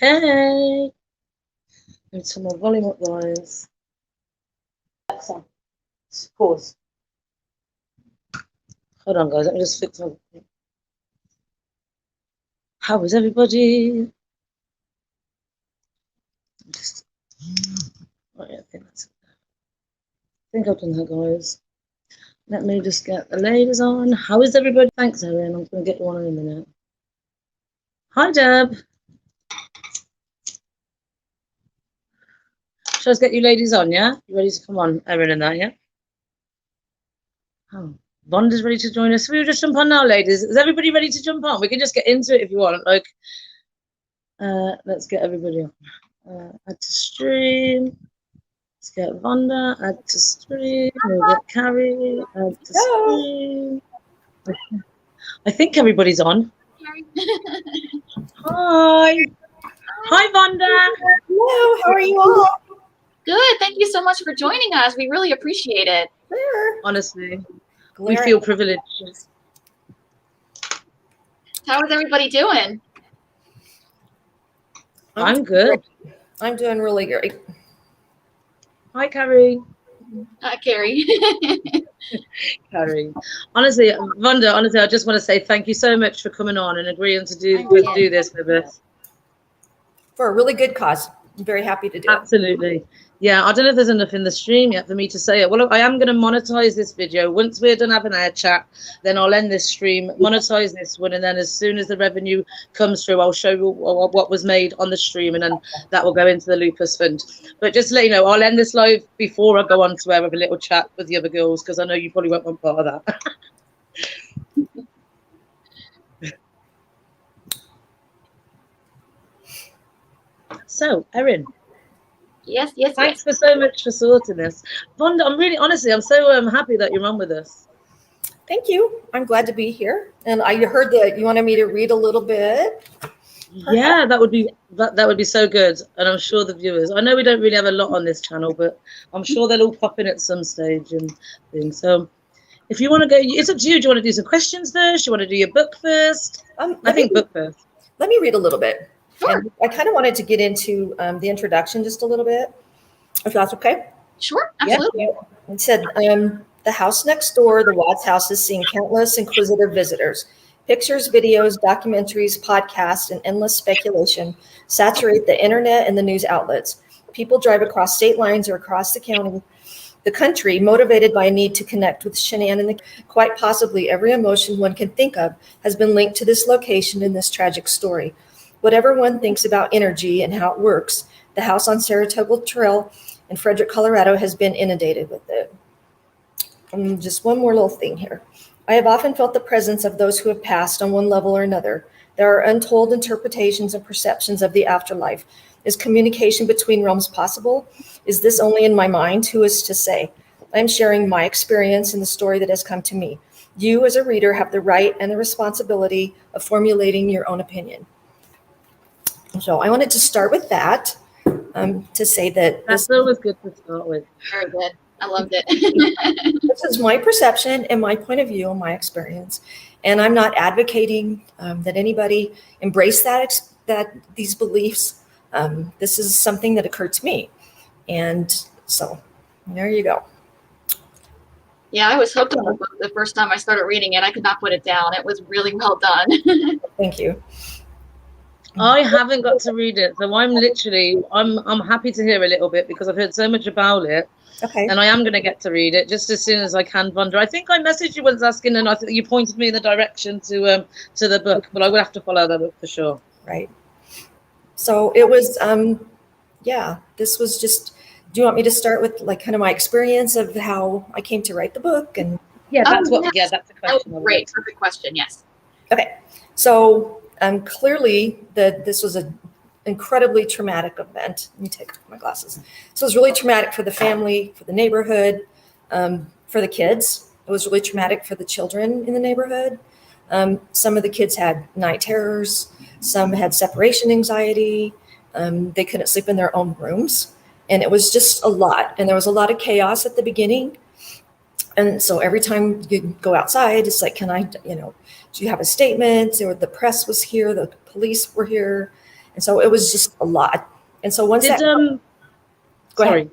Hey, let me turn my volume up, guys. Alexa, pause. Hold on, guys. Let me just fix my. How is everybody? Just, oh, yeah, I think I've done that, guys. Let me just get the ladies on. How is everybody? Thanks, Erin. I'm going to get you on in a minute. Hi, Deb. Shall I just get you ladies on, yeah? You ready to come on, Erin and that, yeah? Oh, Bond is ready to join us. We'll just jump on now, ladies. Is everybody ready to jump on? We can just get into it if you want. Like, let's get everybody on. Add to stream. Let's get Vonda. Add to stream. We'll get Carrie. Add to stream. I think everybody's on. Hi. Hi, Vonda. Hello. How are you all? Good. Thank you so much for joining us. We really appreciate it. Honestly, we feel privileged. How is everybody doing? I'm good. I'm doing really great. Hi, Carrie. Carrie. Carrie. Honestly, Vonda, I just want to say thank you so much for coming on and agreeing to do this with us. For a really good cause. I'm very happy to do it. Absolutely. Yeah, I don't know if there's enough in the stream yet for me to say it. Well, look, I am going to monetize this video. Once we're done having our chat, then I'll end this stream, monetize this one, and then as soon as the revenue comes through, I'll show you what was made on the stream, and then that will go into the Lupus Fund. But just to let you know, I'll end this live before I go on to have a little chat with the other girls, because I know you probably won't want part of that. So, Erin. Yes. Thanks for so much for sorting this. Vonda, I'm so happy that you're on with us. Thank you. I'm glad to be here. And I heard that you wanted me to read a little bit. Yeah, that would be so good. And I'm sure the viewers, I know we don't really have a lot on this channel, but I'm sure they'll all pop in at some stage and things. So if you want to go, it's up to you. Do you want to do some questions first? Do you want to do your book first? I think book first. Let me read a little bit. Sure. And I kind of wanted to get into the introduction just a little bit, if that's okay. Sure, absolutely. Yeah. It said, the house next door, the Watts house, is seeing countless inquisitive visitors. Pictures, videos, documentaries, podcasts, and endless speculation saturate the internet and the news outlets. People drive across state lines or across the country, motivated by a need to connect with Shanann, quite possibly every emotion one can think of has been linked to this location in this tragic story. Whatever one thinks about energy and how it works, the house on Saratoga Trail in Frederick, Colorado has been inundated with it. And just one more little thing here. I have often felt the presence of those who have passed on one level or another. There are untold interpretations and perceptions of the afterlife. Is communication between realms possible? Is this only in my mind? Who is to say? I'm sharing my experience and the story that has come to me. You, as a reader, have the right and the responsibility of formulating your own opinion. So I wanted to start with that, to say that that's always good to start with. Very good. I loved it. This is my perception and my point of view and my experience. And I'm not advocating that anybody embrace that these beliefs. This is something that occurred to me. And so there you go. Yeah, I was hooked on the book the first time I started reading it. I could not put it down. It was really well done. Thank you. I haven't got to read it, so I'm happy to hear a little bit because I've heard so much about it. Okay. And I am going to get to read it just as soon as I can, Vonda. I think I messaged you once asking, and I think you pointed me in the direction to the book, but I will have to follow that up for sure. Right. So it was, this was just. Do you want me to start with like kind of my experience of how I came to write the book? And yeah, that's a question. That was great. Perfect question. Yes. Okay. So clearly this was an incredibly traumatic event. Let me take off my glasses. So it was really traumatic for the family, for the neighborhood, for the kids. It was really traumatic for the children in the neighborhood. Some of the kids had night terrors. Some had separation anxiety. They couldn't sleep in their own rooms. And it was just a lot. And there was a lot of chaos at the beginning. And so every time you go outside, it's like, do you have a statement? Or the press was here, the police were here. And so it was just a lot. And so once go ahead.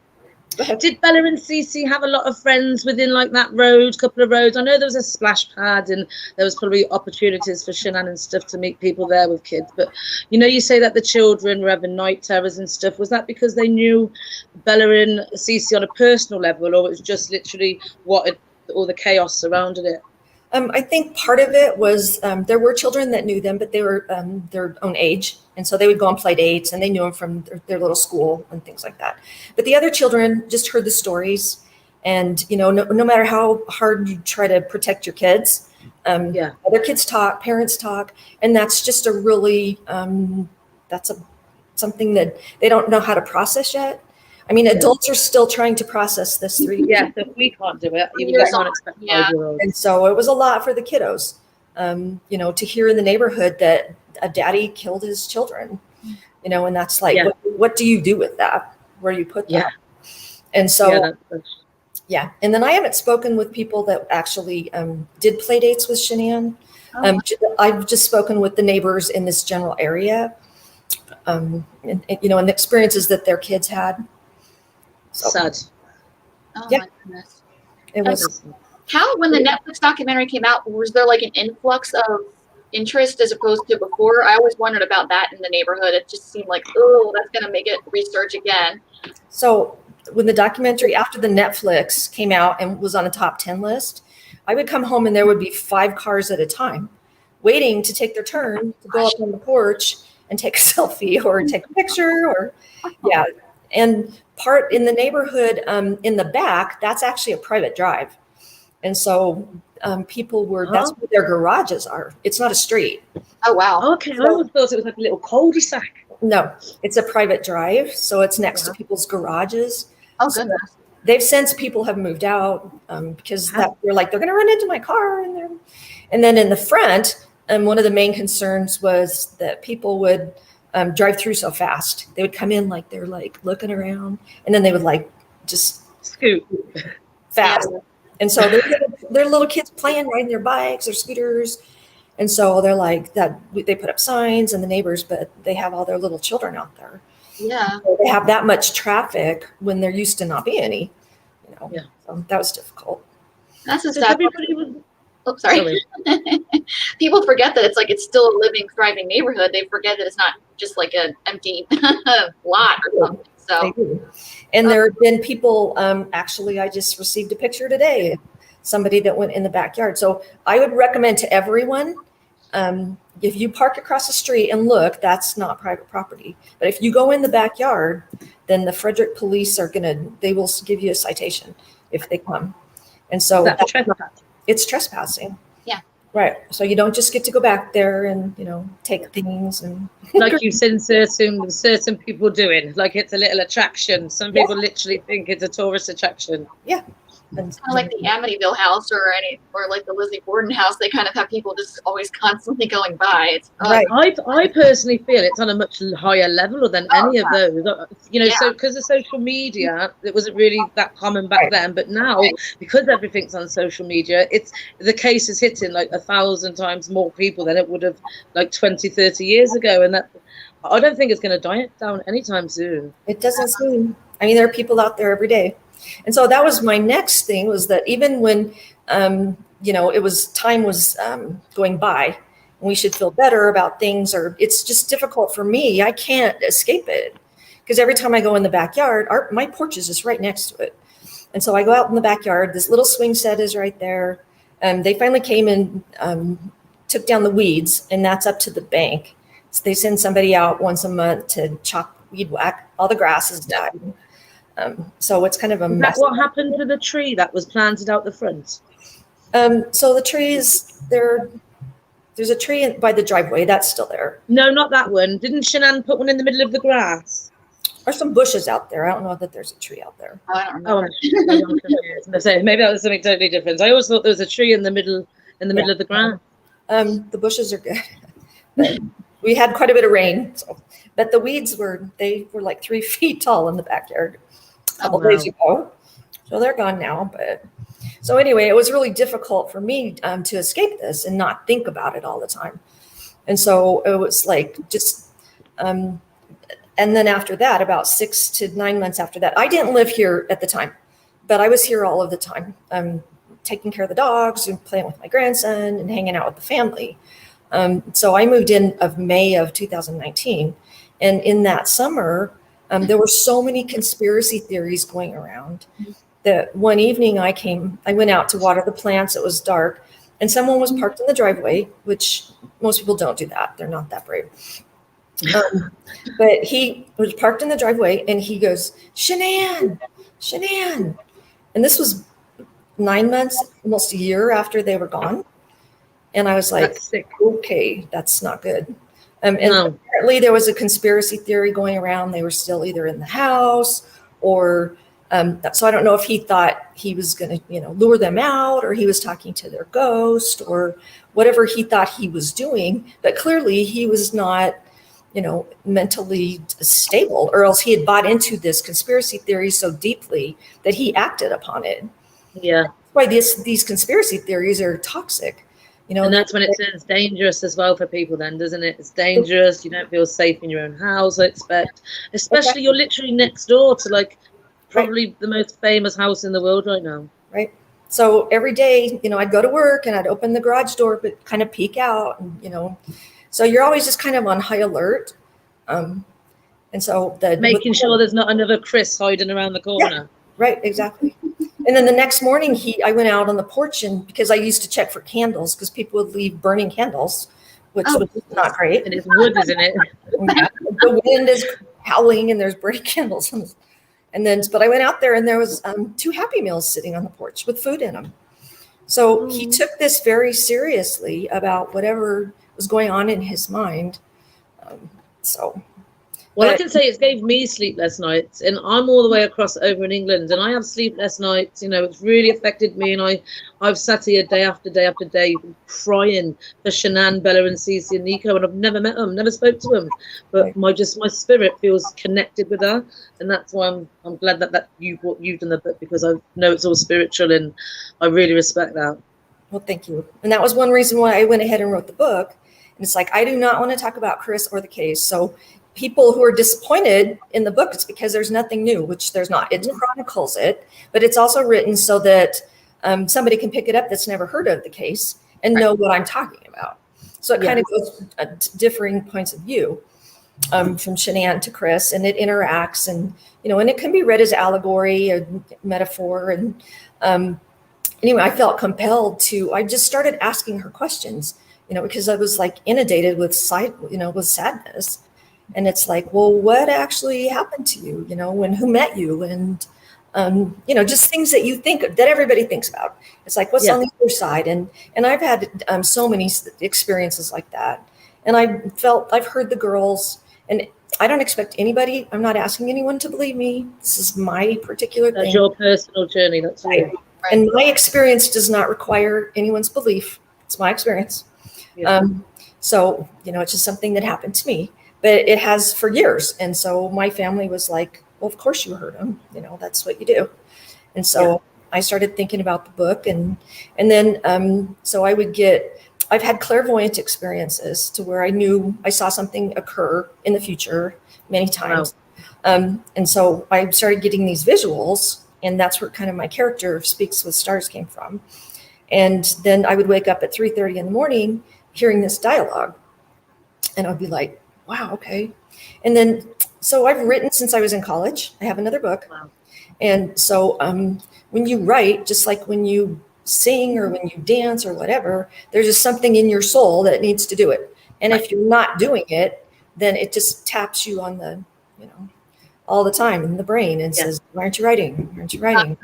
Did Bella and Cece have a lot of friends within like that road, couple of roads? I know there was a splash pad and there was probably opportunities for Shanann and stuff to meet people there with kids. But, you know, you say that the children were having night terrors and stuff. Was that because they knew Bella and Cece on a personal level, or it was just literally all the chaos surrounded it? I think part of it was there were children that knew them, but they were their own age. And so they would go on play dates and they knew them from their little school and things like that. But the other children just heard the stories. And, you know, no matter how hard you try to protect your kids, other kids talk, parents talk. And that's just a really, something that they don't know how to process yet. I mean, adults are still trying to process this through. Yeah, so if we can't do it, you can't expect 5-year-olds. And so it was a lot for the kiddos, you know, to hear in the neighborhood that a daddy killed his children, you know, and that's like, what do you do with that? Where do you put that? And so, and then I haven't spoken with people that actually did play dates with Shanann. I've just spoken with the neighbors in this general area, and you know, and the experiences that their kids had. So, sad. Oh my goodness. It was. How, when the Netflix documentary came out, was there like an influx of interest as opposed to before? I always wondered about that in the neighborhood. It just seemed like, oh, that's going to make it research again. So when the documentary, after the Netflix came out and was on a top 10 list, I would come home and there would be 5 cars at a time waiting to take their turn to go up on the porch and take a selfie or take a picture or, and part in the neighborhood in the back, that's actually a private drive. And so people were, that's where their garages are. It's not a street. Oh, wow. Okay, I always thought it was like a little cul-de-sac. No, it's a private drive. So it's next to people's garages. Oh, goodness. So they've since people have moved out because they're like, they're going to run into my car. And then in the front, one of the main concerns was that people would drive through so fast. They would come in like they're like looking around, and then they would like just scoot fast. Yeah. And so they're little kids playing, riding their bikes or scooters. And so they're like that. They put up signs and the neighbors, but they have all their little children out there. Yeah. So they have that much traffic when there used to not be any. You know. Yeah. So that was difficult. That's a sad. Everybody was. Oh, sorry. People forget that it's still a living, thriving neighborhood. They forget that it's not just like an empty lot or something. So, and there have been people. Actually, I just received a picture today. Somebody that went in the backyard. So I would recommend to everyone, if you park across the street and look, that's not private property. But if you go in the backyard, then the Frederick police they will give you a citation if they come. And so it's trespassing. Yeah. Right. So you don't just get to go back there and, you know, take things and like you've seen certain people doing, like it's a little attraction. Some people literally think it's a tourist attraction. Yeah. It's kind of like the Amityville house or like the Lizzie Borden house. They kind of have people just always constantly going by. It's, right. I personally feel it's on a much higher level than any of those. You know, so because of social media, it wasn't really that common back then. But now, because everything's on social media, the case is hitting like 1,000 times more people than it would have like 20, 30 years ago. And that I don't think it's going to die down anytime soon. It doesn't seem. I mean, there are people out there every day. And so that was my next thing, was that even when, you know, time was going by and we should feel better about things, or it's just difficult for me. I can't escape it because every time I go in the backyard, my porch is just right next to it. And so I go out in the backyard, this little swing set is right there. They finally came and took down the weeds, and that's up to the bank. So they send somebody out once a month to weed whack. All the grass is died. So it's kind of a mess. What happened to the tree that was planted out the front? So the trees, there's a tree by the driveway that's still there. No, not that one. Didn't Shanann put one in the middle of the grass? There's some bushes out there. I don't know that there's a tree out there. I don't remember. I'm confused. Maybe that was something totally different. I always thought there was a tree in the middle of the grass. The bushes are good. But we had quite a bit of rain, but the weeds were like 3 feet tall in the backyard a couple days ago. So they're gone now. But so anyway, it was really difficult for me to escape this and not think about it all the time. And so it was like just And then after that, about 6 to 9 months after that, I didn't live here at the time, but I was here all of the time, taking care of the dogs and playing with my grandson and hanging out with the family. So I moved in of May of 2019. And in that summer, there were so many conspiracy theories going around that one evening I went out to water the plants. It was dark and someone was parked in the driveway, which most people don't do that. They're not that brave. But he was parked in the driveway and he goes, Shanann. And this was 9 months, almost a year after they were gone. And I was like, okay, that's not good. And apparently there was a conspiracy theory going around. They were still either in the house or, so I don't know if he thought he was going to, lure them out, or he was talking to their ghost or whatever he thought he was doing. But clearly he was not, mentally stable, or else he had bought into this conspiracy theory so deeply that he acted upon it. Yeah. That's why these conspiracy theories are toxic. And that's when it turns dangerous as well for people then, doesn't it? It's dangerous. You don't feel safe in your own house, I expect. Especially you're literally next door to probably the most famous house in the world right now. Right. So every day, I'd go to work and I'd open the garage door, but kind of peek out and, so you're always just kind of on high alert. And so making sure there's not another Chris hiding around the corner. Yeah, right. Exactly. And then the next morning I went out on the porch because I used to check for candles because people would leave burning candles, which was not great. And it's wood, isn't it? The wind is howling and there's burning candles. But I went out there and there was 2 Happy Meals sitting on the porch with food in them. So he took this very seriously about whatever was going on in his mind. Well, I can say it's gave me sleepless nights, and I'm all the way across over in England, and I have sleepless nights. It's really affected me, and I've sat here day after day after day crying for Shanann, Bella, and Cece and Nico, and I've never met them, never spoke to them, but my spirit feels connected with her, and that's why I'm glad that you've done the book, because I know it's all spiritual, and I really respect that. Well, thank you. And that was one reason why I went ahead and wrote the book. And it's like, I do not want to talk about Chris or the case. So people who are disappointed in the book, it's because there's nothing new, which there's not. It chronicles it, but it's also written so that somebody can pick it up that's never heard of the case and know what I'm talking about. So it kind of goes to differing points of view from Shanann to Chris, and it interacts, and and it can be read as allegory, a metaphor, and anyway, I felt compelled I just started asking her questions, because I was inundated with with sadness. And it's like, well, what actually happened to you, who met you? And, just things that you think that everybody thinks about. It's like, what's on the other side? And I've had so many experiences like that. And I've heard the girls, and I don't expect anybody, I'm not asking anyone to believe me. This is my particular thing. That's your personal journey. That's right. And my experience does not require anyone's belief. It's my experience. Yeah. So, it's just something that happened to me, but it has for years. And so my family was like, well, of course you heard him. That's what you do. And so I started thinking about the book, and then, so I've had clairvoyant experiences to where I saw something occur in the future many times. Wow. And so I started getting these visuals, and that's where kind of my character Speaks with Stars came from. And then I would wake up at 3:30 in the morning hearing this dialogue, and I'd be like, wow, okay. And then, so I've written since I was in college. I have another book. Wow. And so when you write, just like when you sing or when you dance or whatever, there's just something in your soul that needs to do it. And if you're not doing it, then it just taps you on the, all the time in the brain and says, why aren't you writing? Why aren't you writing?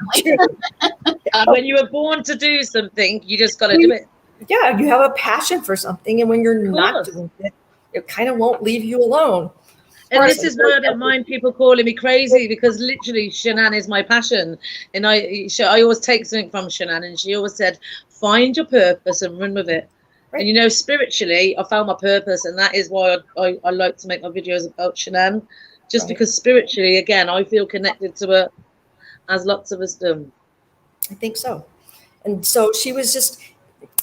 When you were born to do something, you just got to do it. Yeah, you have a passion for something, and when you're not doing it, it kind of won't leave you alone. And this is why I don't mind people calling me crazy, because literally Shanann is my passion. And I always take something from Shanann, and she always said, find your purpose and run with it. Right. And spiritually, I found my purpose, and that is why I like to make my videos about Shanann, just because spiritually, again, I feel connected to her, as lots of us do. I think so. And so she was just,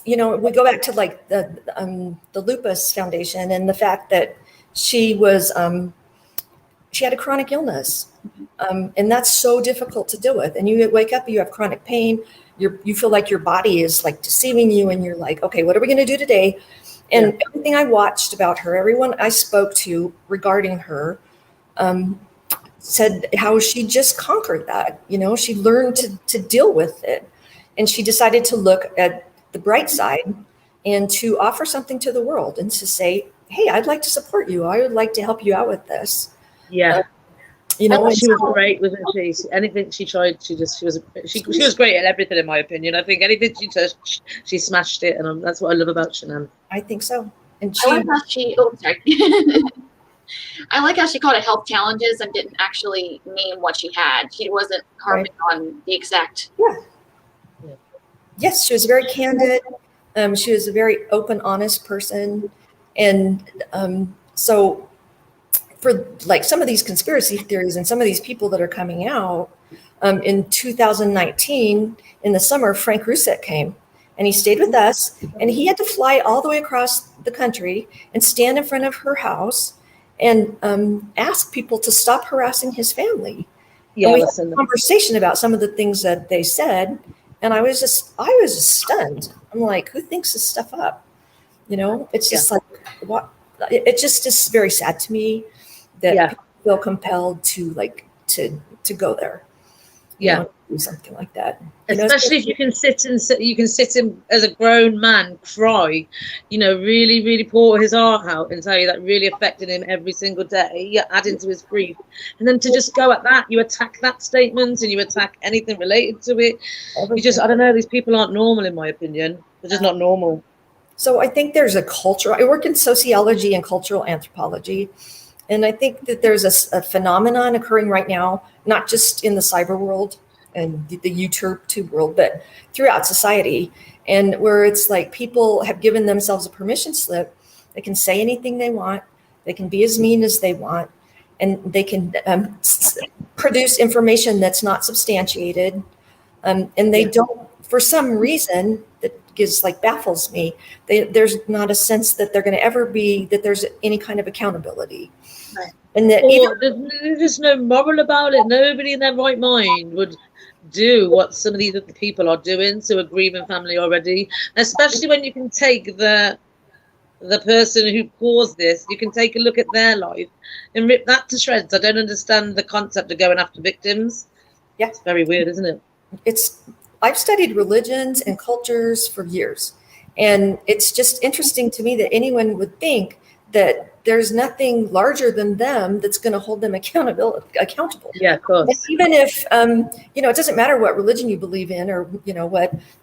we go back to the Lupus Foundation and the fact that, she was she had a chronic illness, and that's so difficult to deal with. And you wake up, you have chronic pain, you feel like your body is like deceiving you, and you're like, okay, what are we going to do today? And everything I watched about her, everyone I spoke to regarding her, said how she just conquered that. You know, she learned to deal with it, and she decided to look at the bright side and to offer something to the world and to say, hey, I'd like to support you. I would like to help you out with this. Yeah. You know, she was great, wasn't she? Anything she tried, she was great at everything, in my opinion. I think anything she touched, she smashed it, and that's what I love about Shanann. I think so. And I like how she. Oh, sorry. I like how she called it health challenges and didn't actually name what she had. She wasn't harping on the exact. Yeah. Yes, she was very candid. She was a very open, honest person, and so. For like some of these conspiracy theories and some of these people that are coming out, in 2019, in the summer, Frank Rusek came and he stayed with us, and he had to fly all the way across the country and stand in front of her house and ask people to stop harassing his family. Yeah, and we had a conversation about some of the things that they said, and I was just stunned. I'm like, who thinks this stuff up? You know, it's just like, what? It just is very sad to me that people feel compelled to go there. Do something like that. Especially if you can sit in as a grown man, cry, really, really pour his heart out and tell you that really affected him every single day. You're adding to his grief, and then to just go at that, you attack that statement and you attack anything related to it. I don't know. These people aren't normal, in my opinion. They're just not normal. So I think there's a culture. I work in sociology and cultural anthropology. And I think that there's a phenomenon occurring right now, not just in the cyber world and the YouTube world, but throughout society. And where it's like people have given themselves a permission slip. They can say anything they want. They can be as mean as they want. And they can produce information that's not substantiated. And they don't, for some reason, that baffles me. There's not a sense that they're going to ever be, that there's any kind of accountability. Right. And that there's just no moral about it. Nobody in their right mind would do what some of these other people are doing to a grieving family already, especially when you can take the person who caused this, you can take a look at their life and rip that to shreds. I don't understand the concept of going after victims. Yeah. It's very weird, isn't it? I've studied religions and cultures for years, and it's just interesting to me that anyone would think that there's nothing larger than them that's going to hold them accountable. Yeah, of course. And even if, it doesn't matter what religion you believe in or,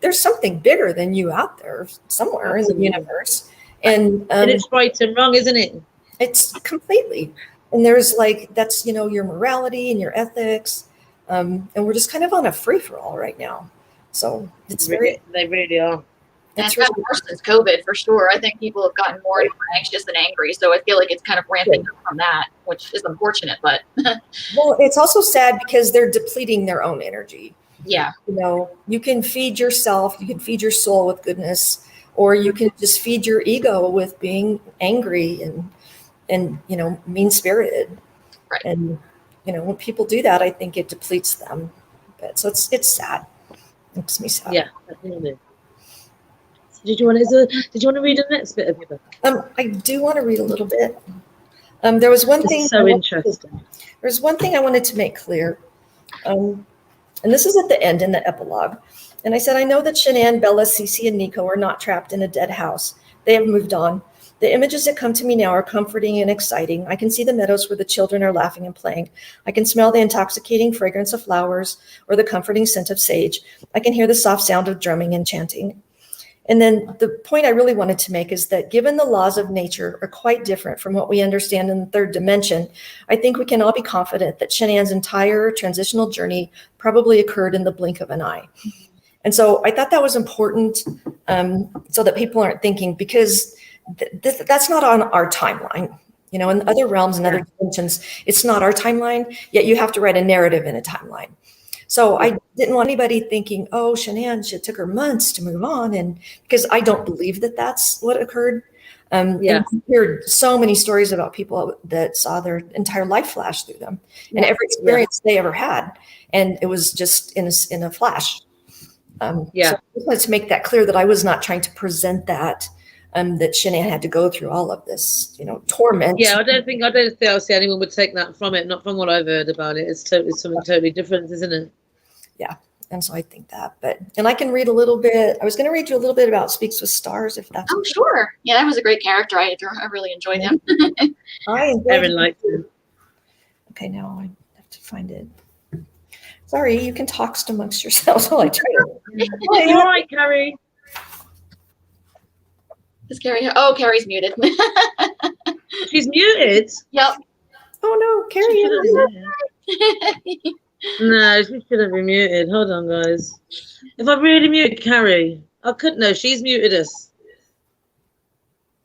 there's something bigger than you out there somewhere in the universe. And it's right and wrong, isn't it? It's completely. And there's that's, your morality and your ethics. And we're just kind of on a free for all right now. So they really are. It's gotten worse since COVID, for sure. I think people have gotten more and more anxious and angry. So I feel like it's kind of ramping up from that, which is unfortunate. But well, it's also sad because they're depleting their own energy. Yeah. You can feed yourself, you can feed your soul with goodness, or you can just feed your ego with being angry and mean-spirited. Right. And when people do that, I think it depletes them. But so it's sad. It makes me sad. Yeah, definitely. Did you want to read the next bit of your book? I do want to read a little bit. There was one thing. So interesting. There's one thing I wanted to make clear, and this is at the end in the epilogue. And I said, I know that Shanann, Bella, Cece, and Nico are not trapped in a dead house. They have moved on. The images that come to me now are comforting and exciting. I can see the meadows where the children are laughing and playing. I can smell the intoxicating fragrance of flowers or the comforting scent of sage. I can hear the soft sound of drumming and chanting. And then the point I really wanted to make is that given the laws of nature are quite different from what we understand in the third dimension, I think we can all be confident that Shanann's entire transitional journey probably occurred in the blink of an eye. And so I thought that was important so that people aren't thinking, because that's not on our timeline. In other realms and other dimensions, it's not our timeline, yet you have to write a narrative in a timeline. So I didn't want anybody thinking, oh, Shanann, it took her months to move on. And because I don't believe that that's what occurred. And you hear so many stories about people that saw their entire life flash through them, and every experience they ever had, and it was just in a flash. So I just wanted to make that clear that I was not trying to present that that Shanann had to go through all of this, torment. Yeah, I don't think I'll see anyone would take that from it. Not from what I've heard about it. It's something totally different, isn't it? Yeah. And so I think that, and I can read a little bit. I was going to read you a little bit about Speaks with Stars, if that's. Oh, sure. Yeah, that was a great character. I really enjoyed him. Erin liked him. Okay, now I have to find it. Sorry, you can talk amongst yourselves while I try to. All right, Carrie. Is Carrie? Oh, Carrie's muted. She's muted? Yep. Oh, no, Carrie. No, she shouldn't be muted. Hold on, guys. If I really muted Carrie, I couldn't. No, she's muted us.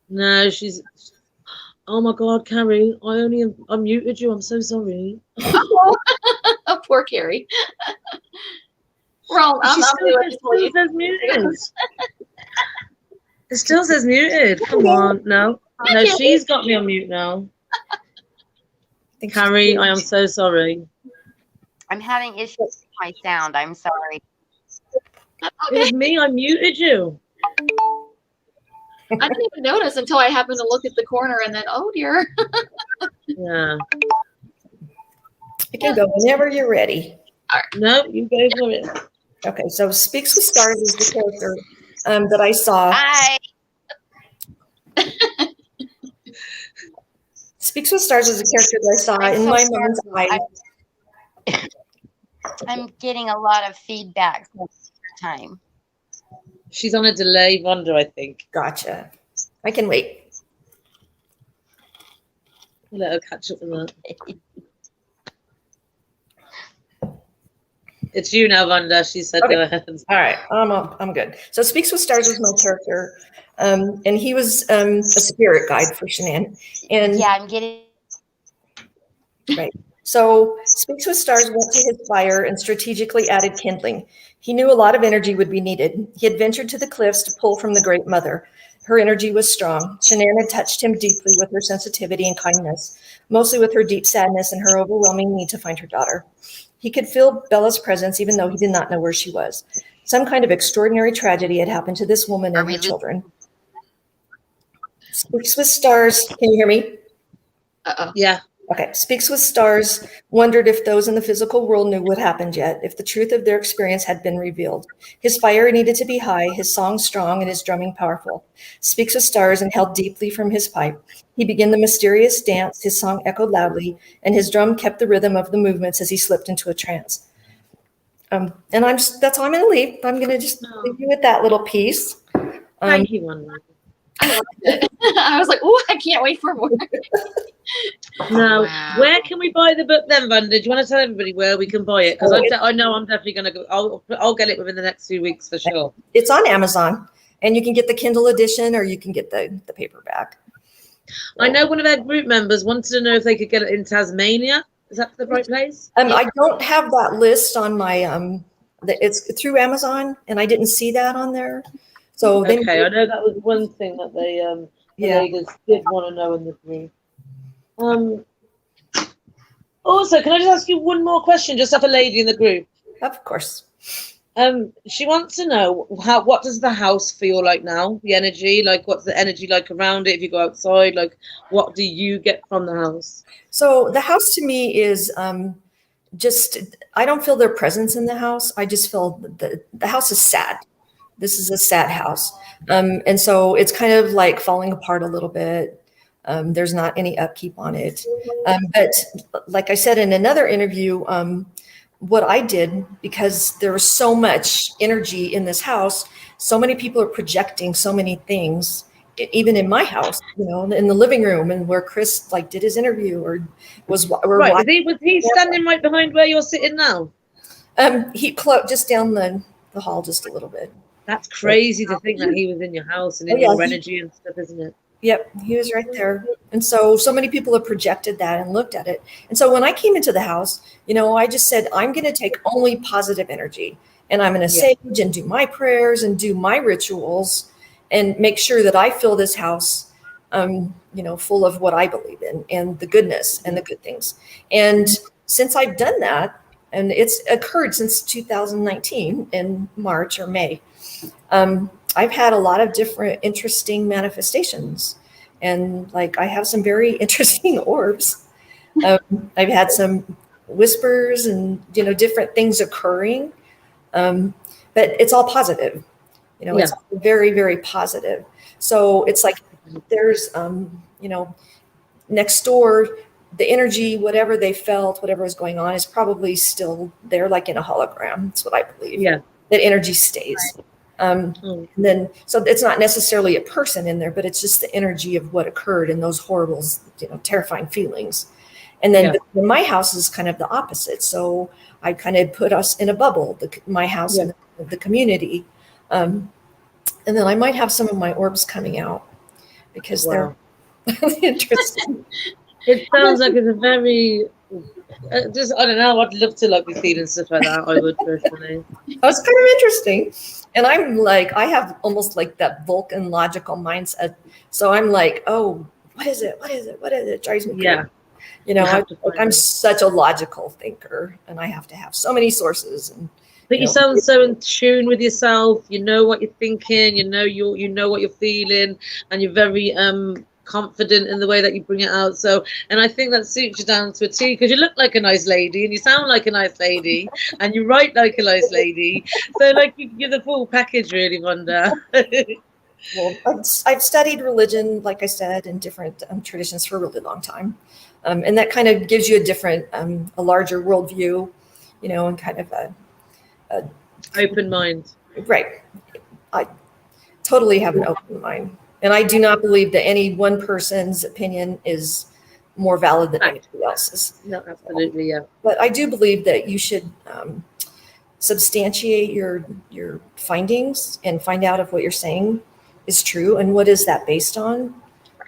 No, she's. Oh my God, Carrie! I muted you. I'm so sorry. Oh, poor Carrie. Well, It still says muted. It still says muted. Come on, no, she's got me on mute now. Carrie, I am so sorry. I'm having issues with my sound. I'm sorry. It was me. I muted you. I didn't even notice until I happened to look at the corner, and then, oh dear. Yeah. You can go whenever you're ready. No, you go for it. Okay, so Speaks with Stars is the character that I saw. Hi. Speaks with Stars is a character that I saw in my mind's eye. I'm getting a lot of feedback from time. She's on a delay, Vonda, I think. Gotcha. I can wait. We'll let her catch up with that. It's you now, Vonda. She said Okay. go ahead. All right, I'm good. So Speaks with Stars was my character, and he was a spirit guide for Shanann. And Yeah, I'm getting. right. So Speaks with Stars went to his fire and strategically added kindling. He knew a lot of energy would be needed. He had ventured to the cliffs to pull from the Great Mother. Her energy was strong. Shanann had touched him deeply with her sensitivity and kindness, mostly with her deep sadness and her overwhelming need to find her daughter. He could feel Bella's presence even though he did not know where she was. Some kind of extraordinary tragedy had happened to this woman and her children. Speaks with Stars. Can you hear me? Uh-oh. Yeah. Okay. Speaks with Stars wondered if those in the physical world knew what happened yet, if the truth of their experience had been revealed. His fire needed to be high, his song strong, and his drumming powerful. Speaks with Stars inhaled deeply from his pipe. He began the mysterious dance, his song echoed loudly, and his drum kept the rhythm of the movements as he slipped into a trance. And that's all I'm going to leave. I'm going to just leave you with that little piece. Thank you, Vonda. I was like, oh, I can't wait for more. No, Wow. where can we buy the book then, Vonda? Do you want to tell everybody where we can buy it? Because I know I'm definitely going to go. I'll get it within the next 2 weeks for sure. It's on Amazon, and you can get the Kindle edition or you can get the paperback. I know one of our group members wanted to know if they could get it in Tasmania. Is that the right place? I don't have that list on my it's through Amazon, and I didn't see that on there. So Okay, I know that was one thing that they the ladies did want to know in the group. Also, can I just ask you one more question, just of a lady in the group? Of course. She wants to know what does the house feel like now? The energy, like what's the energy like around it? If you go outside, like what do you get from the house? So the house to me is just, I don't feel their presence in the house. I just feel the house is sad. This is a sad house. And so it's kind of like falling apart a little bit. There's not any upkeep on it. But like I said in another interview, what I did, because there was so much energy in this house, so many people are projecting so many things, even in my house, in the living room and where Chris did his interview or was right. Was he standing right behind where you're sitting now? He closed just down the hall just a little bit. That's crazy to think that he was in your house and in your energy and stuff, isn't it? Yep, he was right there. And so many people have projected that and looked at it. And so when I came into the house, I just said, I'm going to take only positive energy and I'm going to sage and do my prayers and do my rituals and make sure that I fill this house full of what I believe in and the goodness and the good things. And since I've done that, and it's occurred since 2019 in March or May, I've had a lot of different interesting manifestations. And like, I have some very interesting orbs. I've had some whispers and, different things occurring. But it's all positive, it's very, very positive. So it's like, there's, next door, the energy, whatever they felt, whatever was going on is probably still there, like in a hologram. That's what I believe. Yeah. That energy stays. And then, so it's not necessarily a person in there, but it's just the energy of what occurred in those horrible, terrifying feelings. And then but my house is kind of the opposite. So I kind of put us in a bubble, my house and the community. And then I might have some of my orbs coming out because they're interesting. It sounds like it's a very, I don't know, I'd love to like be feeling stuff like that. I would personally. It's kind of interesting. And I'm like, I have almost like that Vulcan logical mindset. So I'm like, oh, what is it? What is it? What is it? It drives me crazy. Yeah. I'm such a logical thinker, and I have to have so many sources. And but you sound so in tune with yourself. You know what you're thinking. You know what you're feeling, and you're very confident in the way that you bring it out. So, and I think that suits you down to a T, because you look like a nice lady and you sound like a nice lady and you write like a nice lady. So like you're the full package, really, Vonda. Well, I've studied religion, like I said, in different traditions for a really long time. And that kind of gives you a different, a larger worldview, and kind of a open mind. Right. I totally have an open mind. And I do not believe that any one person's opinion is more valid than anybody else's. No, absolutely, yeah. But I do believe that you should substantiate your findings and find out if what you're saying is true and what is that based on.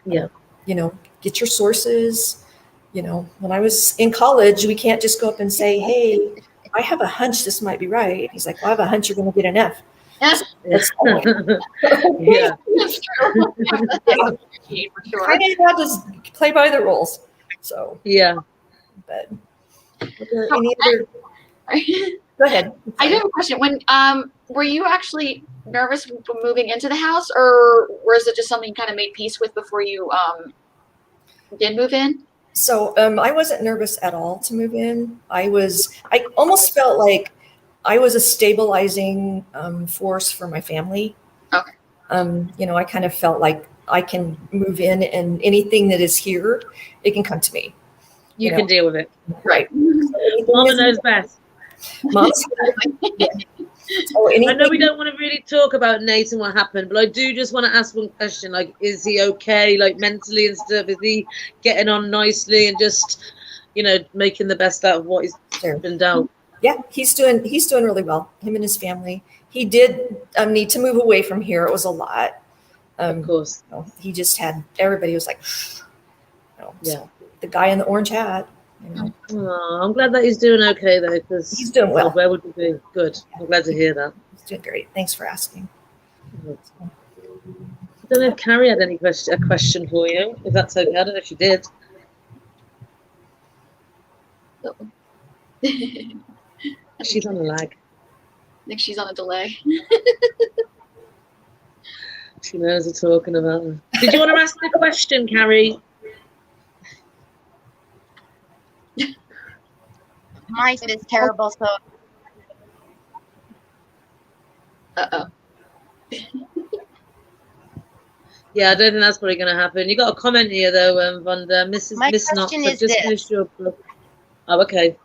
Yeah. Get your sources. When I was in college, we can't just go up and say, hey, I have a hunch this might be right. He's like, well, I have a hunch you're going to get an F. That's yeah. That's true. For sure. I need to just play by the rules. So yeah. But any other? Go ahead. I do have a question. When were you actually nervous moving into the house, or was it just something you kind of made peace with before you did move in? So I wasn't nervous at all to move in. I almost felt like I was a stabilizing force for my family. Okay. I kind of felt like I can move in, and anything that is here, it can come to me. You can deal with it. Right. Mama knows best. Mom's I know we don't want to really talk about Nate and what happened, but I do just want to ask one question. Like, is he okay, like mentally and stuff? Is he getting on nicely and just, making the best out of what he's been dealt? Yeah, he's doing really well. Him and his family. He did need to move away from here. It was a lot. Of course. He just had, everybody was like, so the guy in the orange hat. Oh, I'm glad that he's doing okay though, because he's doing well. Where would we be? Good. I'm glad to hear that. He's doing great. Thanks for asking. I don't know if Carrie had a question for you. If that's okay, I don't know if she did. She's on a lag. I think she's on a delay. She knows we're talking about her. Did you want to ask a question, Carrie? My is terrible, so. Uh-oh. Yeah, I don't think that's probably going to happen. You got a comment here, though, Vonda. Miss Knox, I've just finished your book. Oh, okay.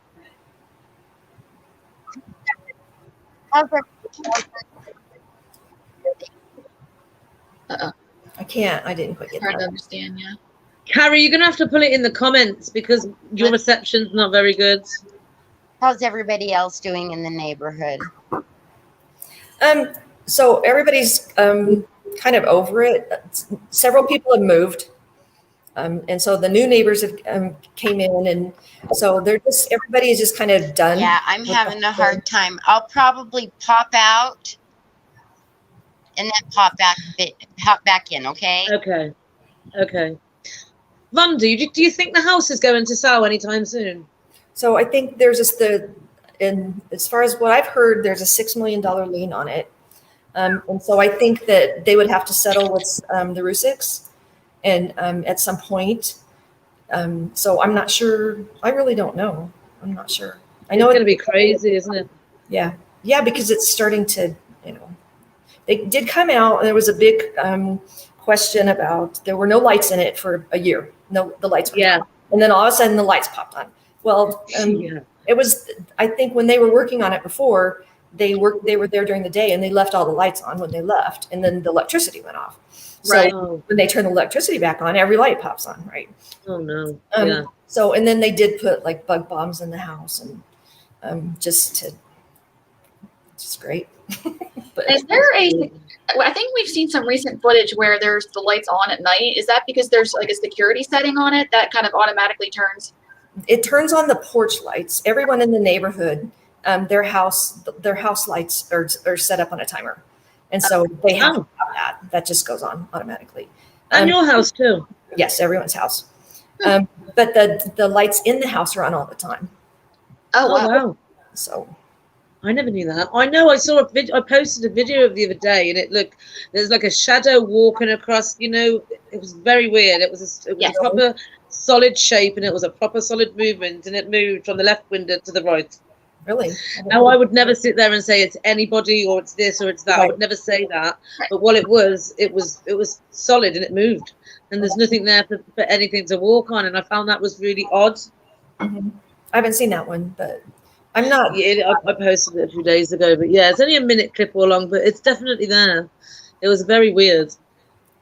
Uh-oh. I didn't quite get that. Hard to understand, yeah. Carrie, you're going to have to put it in the comments because your reception's not very good. How's everybody else doing in the neighborhood? So everybody's kind of over it. Several people have moved. And so the new neighbors have came in, and so everybody is just kind of done. Yeah, I'm having a hard time. I'll probably pop out and then pop back in, okay? Okay. Okay. Rhonda, do you think the house is going to sell anytime soon? So I think there's just and as far as what I've heard, there's a $6 million lien on it. And so I think that they would have to settle with the Rusiks and at some point. So I'm not sure. I really don't know. I'm not sure. I know it's going to be crazy, isn't it? Yeah. Yeah, because it's starting to, they did come out and there was a big question about there were no lights in it for a year. No, the lights were on. And then all of a sudden the lights popped on. Well, it was, I think when they were working on it before, they were there during the day and they left all the lights on when they left, and then the electricity went off. So when they turn the electricity back on, every light pops on, right? Oh no. So, and then they did put like bug bombs in the house and just great. But is there I think we've seen some recent footage where there's the lights on at night. Is that because there's like a security setting on it that kind of automatically turns? It turns on the porch lights. Everyone in the neighborhood, their house lights are set up on a timer. And so they have to have that. That just goes on automatically. And your house too? Yes, everyone's house. But the lights in the house are on all the time. Oh, wow. So I never knew that. I know I saw a video. I posted a video of the other day, and there's like a shadow walking across. It was very weird. It was a proper solid shape, and it was a proper solid movement, and it moved from the left window to the right. Really? Now I would never sit there and say it's anybody or it's this or it's that. Right. I would never say that. Right. But what it was solid and it moved, and there's nothing there for anything to walk on, and I found that was really odd. Mm-hmm. I haven't seen that one, but. I'm not. Yeah, I posted it a few days ago, but yeah, it's only a minute clip or long, but it's definitely there. It was very weird.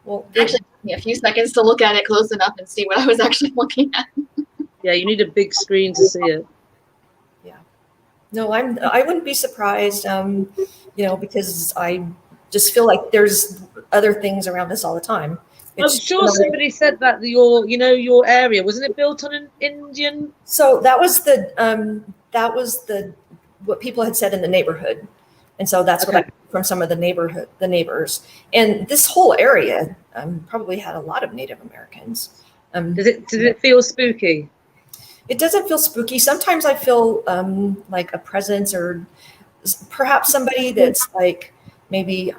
Well, actually, it took me a few seconds to look at it close enough and see what I was actually looking at. Yeah, you need a big screen to see it. Yeah. No, I wouldn't be surprised, because I just feel like there's other things around us all the time. I'm sure somebody said that your area, wasn't it built on an Indian? So that was what people had said in the neighborhood. And so that's what I heard from some of the neighbors. And this whole area probably had a lot of Native Americans. Did it feel spooky? It doesn't feel spooky. Sometimes I feel like a presence or perhaps somebody that's like maybe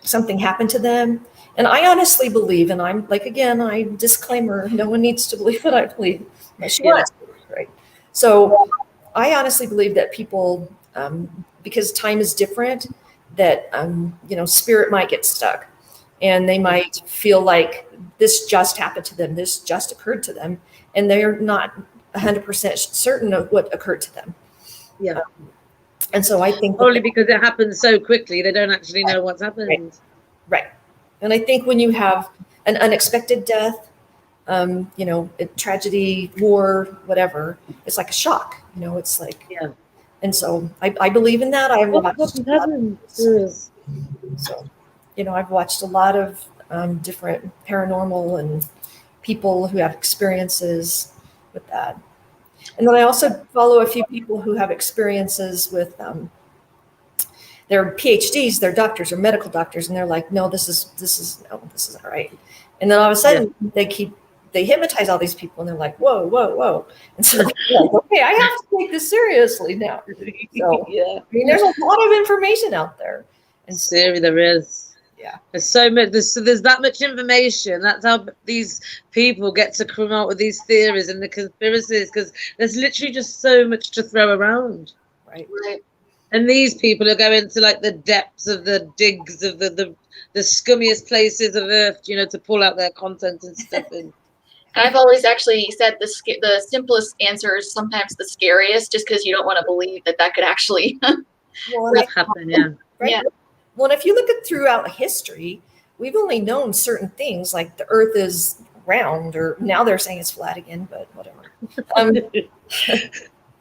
something happened to them. And I honestly believe, and I'm like, again, I disclaimer, no one needs to believe what I believe. Right. So I honestly believe that people, because time is different, that, spirit might get stuck and they might feel like this just happened to them. This just occurred to them. And they're not 100% certain of what occurred to them. Yeah. And so I think only because it happens so quickly, they don't actually know what's happened. Right. And I think when you have an unexpected death, a tragedy, war, whatever, it's like a shock. It's like, And so I believe in that. I've watched a lot of different paranormal and people who have experiences with that. And then I also follow a few people who have experiences with they're PhDs, they're doctors or medical doctors, and they're like, no, this isn't right. And then all of a sudden they hypnotize all these people and they're like, whoa, whoa, whoa. And so like, okay, I have to take this seriously now. So there's a lot of information out there. And there is. Yeah. There's so much, there's that much information. That's how these people get to come out with these theories and the conspiracies, because there's literally just so much to throw around. Right. And these people are going to like the depths of the digs of the scummiest places of Earth, to pull out their content and stuff. And I've always actually said the simplest answer is sometimes the scariest, just because you don't want to believe that could actually happen. Yeah. Right? Yeah. Well, if you look at throughout history, we've only known certain things like the Earth is round, or now they're saying it's flat again, but whatever.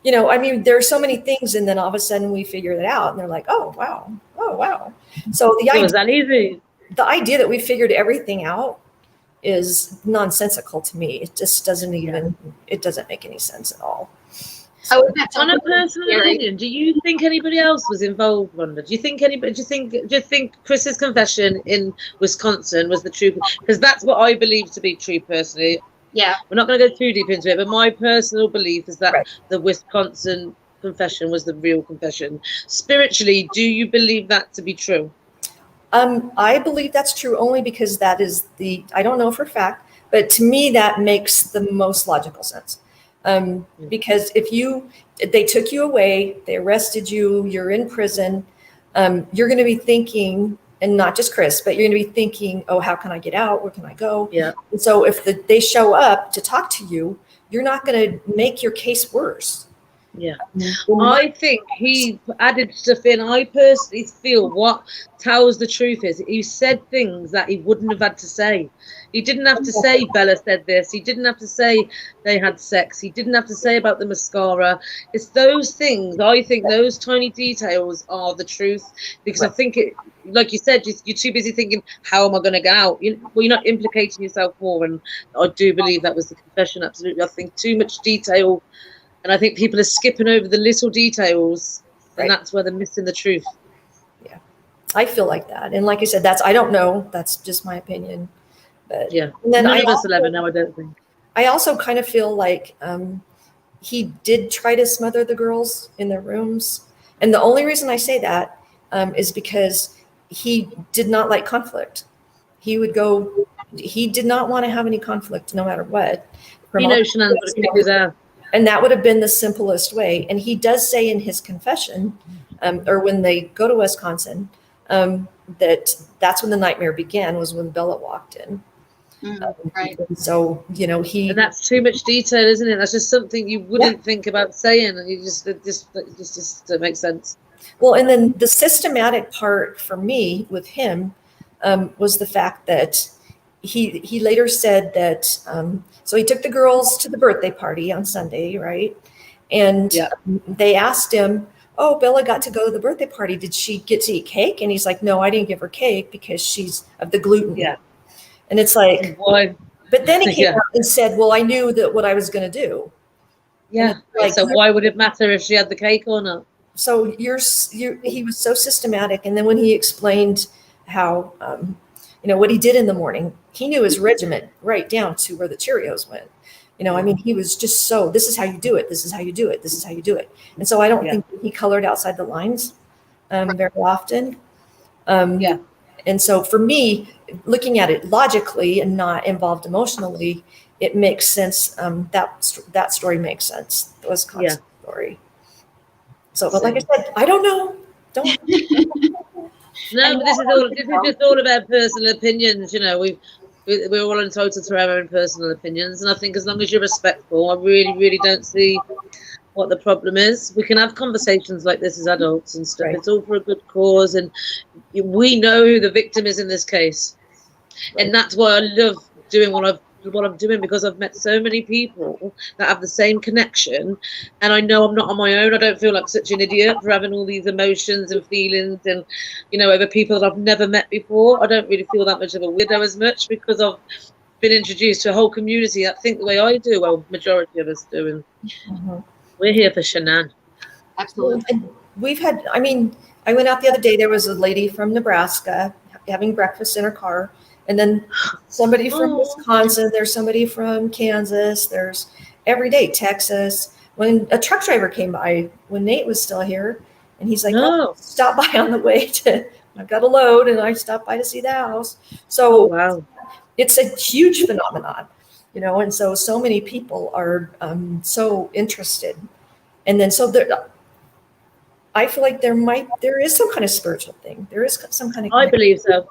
There are so many things, and then all of a sudden we figure it out, and they're like, oh wow. So was that easy? The idea that we figured everything out is nonsensical to me. It just doesn't it doesn't make any sense at all. Oh, isn't that On a something personal scary? opinion, do you think anybody else was involved, Rhonda? Do you think anybody? Do you think Chris's confession in Wisconsin was the truth? Because that's what I believe to be true, personally. Yeah. We're not going to go too deep into it, but my personal belief is that Right. the Wisconsin confession was the real confession. Spiritually, do you believe that to be true? I believe that's true only because that is I don't know for a fact, but to me, that makes the most logical sense. Because they took you away, they arrested you, you're in prison, you're going to be thinking, and not just Chris, but you're going to be thinking, oh, how can I get out? Where can I go? Yeah. And so if they show up to talk to you, you're not going to make your case worse. Yeah. I think he added stuff in. I personally feel what tells the truth is he said things that he wouldn't have had to say. He didn't have to say Bella said this. He didn't have to say they had sex. He didn't have to say about the mascara. It's those things. I think those tiny details are the truth, because I think it, like you said, you're too busy thinking, how am I going to get out? You're not implicating yourself more. And I do believe that was the confession. Absolutely. I think too much detail. And I think people are skipping over the little details, and that's where they're missing the truth. Yeah, I feel like that. And like I said, I don't know. That's just my opinion. But yeah, and then none of us will ever know, I don't think. I also kind of feel like he did try to smother the girls in their rooms. And the only reason I say that is because he did not like conflict. He did not want to have any conflict no matter what. You know, Shannon would have kicked his ass. And that would have been the simplest way. And he does say in his confession, or when they go to Wisconsin, that's when the nightmare began, was when Bella walked in. Right. So, and that's too much detail, isn't it? That's just something you wouldn't think about saying. You just don't make sense. Well, and then the systematic part for me with him was the fact that he later said that, so he took the girls to the birthday party on Sunday, right? And they asked him, oh, Bella got to go to the birthday party. Did she get to eat cake? And he's like, no, I didn't give her cake because she's of the gluten. Yeah. And it's like, why? But then he came out and said, well, I knew that what I was going to do. Yeah. Like, so why would it matter if she had the cake or not? So he was so systematic. And then when he explained how, what he did in the morning, he knew his regiment right down to where the Cheerios went. I mean, he was just this is how you do it. This is how you do it. This is how you do it. And so I don't think he colored outside the lines very often. And so for me, looking at it logically and not involved emotionally, it makes sense. That story makes sense. The Wisconsin story. So, but like I said, I don't know. No, but this is just all about personal opinions. We're all entitled to our own personal opinions, and I think as long as you're respectful, I really, really don't see what the problem is. We can have conversations like this as adults and stuff. Right. It's all for a good cause, and we know who the victim is in this case, and that's why I love doing what I'm doing, because I've met so many people that have the same connection, and I know I'm not on my own. I don't feel like such an idiot for having all these emotions and feelings, and over people that I've never met before. I don't really feel that much of a weirdo as much, because I've been introduced to a whole community that think the way I do. Well, majority of us do, and we're here for Shanann. Absolutely. And I went out the other day. There was a lady from Nebraska having breakfast in her car. And then somebody from Wisconsin, there's somebody from Kansas, there's every day, Texas. When a truck driver came by, when Nate was still here, and he's like, stop by on the way I've got a load, and I stopped by to see the house. So it's a huge phenomenon, and so many people are so interested. And then I feel like there is some kind of spiritual thing. There is some kind of I believe so.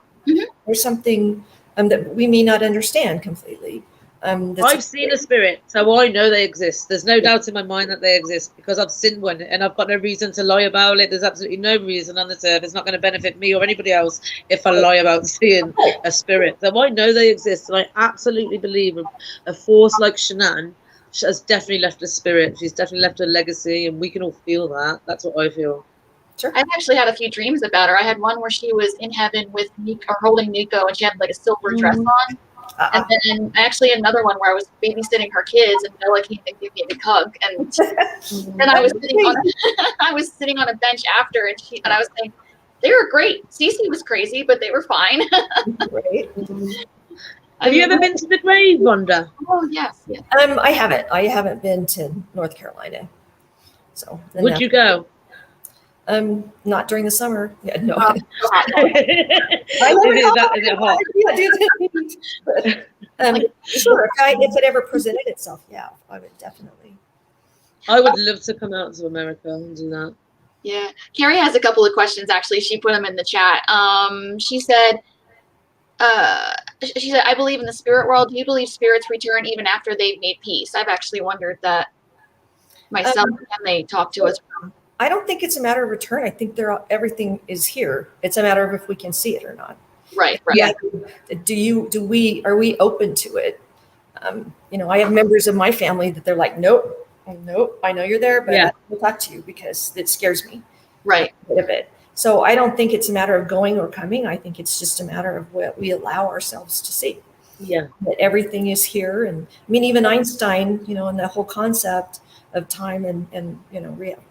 There's something that we may not understand completely. I've seen a spirit, so I know they exist. There's no doubt in my mind that they exist, because I've seen one, and I've got no reason to lie about it. There's absolutely no reason on this earth. It's not going to benefit me or anybody else if I lie about seeing a spirit. So I know they exist, and I absolutely believe a force like Shanann has definitely left a spirit. She's definitely left a legacy, and we can all feel that. That's what I feel. Sure. I've actually had a few dreams about her. I had one where she was in heaven with Nico, or holding Nico, and she had like a silver dress on. And then actually another one where I was babysitting her kids and Bella came and gave me a big hug. And then I was sitting on a bench after and I was saying, they were great. Cece was crazy, but they were fine. Right. Have you ever been to the grave, Rhonda? Oh, yes. Yeah. I haven't. I haven't been to North Carolina. So Would you go? Not during the summer. Yeah, no. Is it hot? Sure. If it ever presented itself, yeah, I would definitely. I would love to come out to America and do that. Yeah. Carrie has a couple of questions, actually. She put them in the chat. She said, I believe in the spirit world. Do you believe spirits return even after they've made peace? I've actually wondered that myself when they talk to us. I don't think it's a matter of return. I think everything is here. It's a matter of if we can see it or not. Right. Yeah. Are we open to it? I have members of my family that they're like, nope, I know you're there, but I don't talk to you because it scares me. Right. A bit of it. So I don't think it's a matter of going or coming. I think it's just a matter of what we allow ourselves to see. Yeah. That everything is here. And I mean, even Einstein, and the whole concept of time and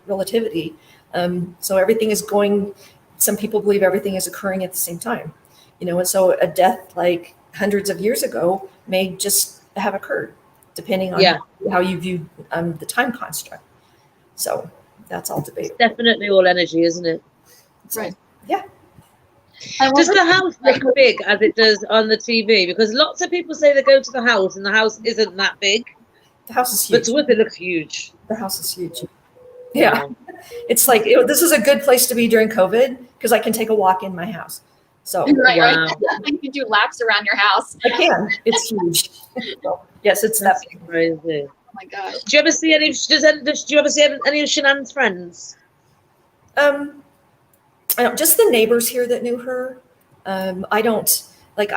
relativity. So everything is going, some people believe everything is occurring at the same time, and so a death like hundreds of years ago may just have occurred depending on how you view the time construct. So that's all debate. It's definitely all energy, isn't it? Right. Yeah. Does the house look big as it does on the TV? Because lots of people say they go to the house and the house isn't that big. The house is huge. But to us, it looks huge. The house is huge. Yeah. It's like, this is a good place to be during COVID because I can take a walk in my house. So right. You can do laps around your house. I can. It's huge. So, yes, it's that big. Crazy. Oh my gosh. Do you ever see any? Do you ever see any of Shanann's friends? I don't, just the neighbors here that knew her. I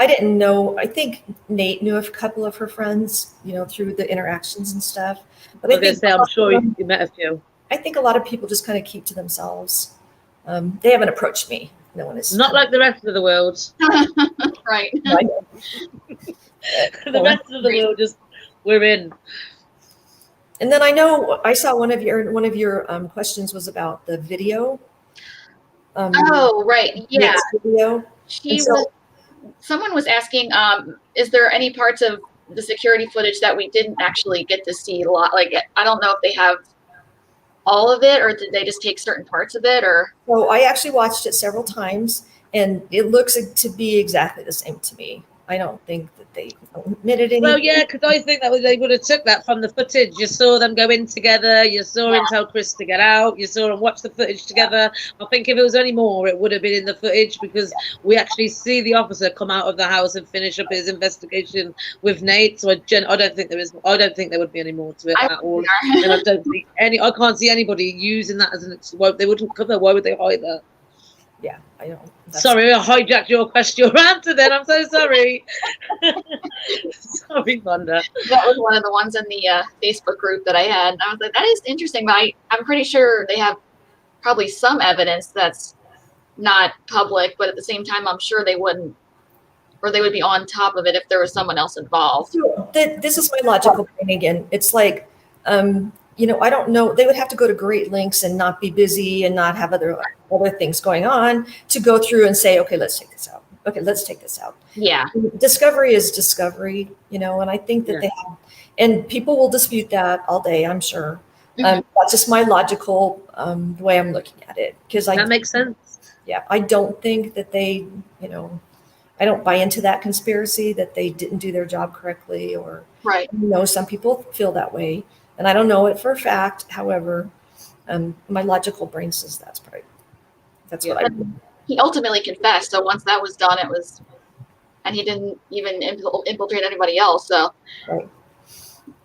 didn't know. I think Nate knew a couple of her friends, through the interactions and stuff. But I'm sure you met a few. I think a lot of people just kind of keep to themselves. They haven't approached me. No one is. Not like the rest of the world. Right. The rest of the world we're in. And then I saw one of your questions was about the video. Oh, right. Yeah. Video. Someone was asking, is there any parts of the security footage that we didn't actually get to see a lot? Like, I don't know if they have all of it or did they just take certain parts of it or? So I actually watched it several times and it looks to be exactly the same to me. I don't think that they omitted anything. Well, yeah, because I think that they would have took that from the footage. You saw them go in together. You saw him tell Chris to get out. You saw them watch the footage together. I think if it was any more, it would have been in the footage because we actually see the officer come out of the house and finish up his investigation with Nate. So I don't think there is. I don't think there would be any more to it at all. And I don't think I can't see anybody using that as an. They wouldn't cover. Why would they hide that? Yeah, I don't. Sorry, I hijacked your answer then. I'm so sorry. Sorry, Rhonda. That was one of the ones in the Facebook group that I had. And I was like, that is interesting, but I'm pretty sure they have probably some evidence that's not public, but at the same time, I'm sure they wouldn't, or they would be on top of it if there was someone else involved. This is my logical brain again. It's like, I don't know. They would have to go to great lengths and not be busy and not have other things going on to go through and say, okay, let's take this out. Okay, let's take this out. Yeah. Discovery is discovery, and I think that they have, and people will dispute that all day, I'm sure. Mm-hmm. That's just my logical the way I'm looking at it. That makes sense. Yeah, I don't think that they, I don't buy into that conspiracy that they didn't do their job correctly or, right. Some people feel that way. And I don't know it for a fact. However, my logical brain says that's right. That's what I do. He ultimately confessed. So once that was done, and he didn't even infiltrate anybody else. So. Right.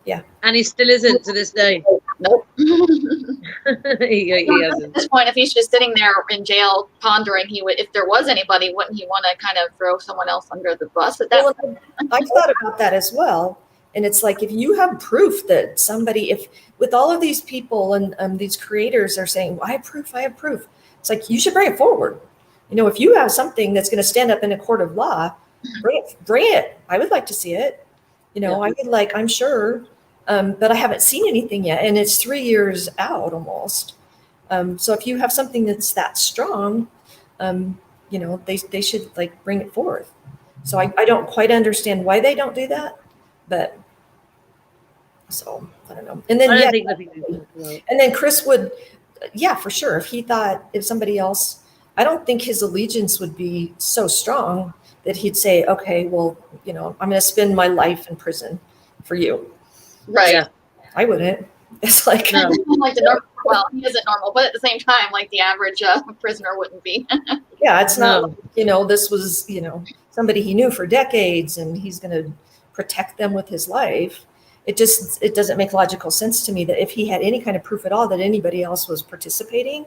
Yeah. And he still isn't to this day. Nope. he hasn't. At this point, if he's just sitting there in jail pondering, if there was anybody, wouldn't he want to kind of throw someone else under the bus at that point? I thought about that as well. And it's like, if you have proof that somebody, with all of these people and these creators are saying, well, I have proof. It's like, you should bring it forward. If you have something that's going to stand up in a court of law, bring it. I would like to see it. I would like, I'm sure, but I haven't seen anything yet. And it's 3 years out almost. So if you have something that's that strong, they should like bring it forth. So I don't quite understand why they don't do that, but so I don't know. And then, and then Chris would, for sure. If somebody else, I don't think his allegiance would be so strong that he'd say, okay, well, I'm going to spend my life in prison for you. Right. Yeah. I wouldn't. It's like, like the normal, well, he isn't normal, but at the same time, like the average prisoner wouldn't be. yeah, it's not, this was, somebody he knew for decades and he's going to protect them with his life. It doesn't make logical sense to me that if he had any kind of proof at all that anybody else was participating,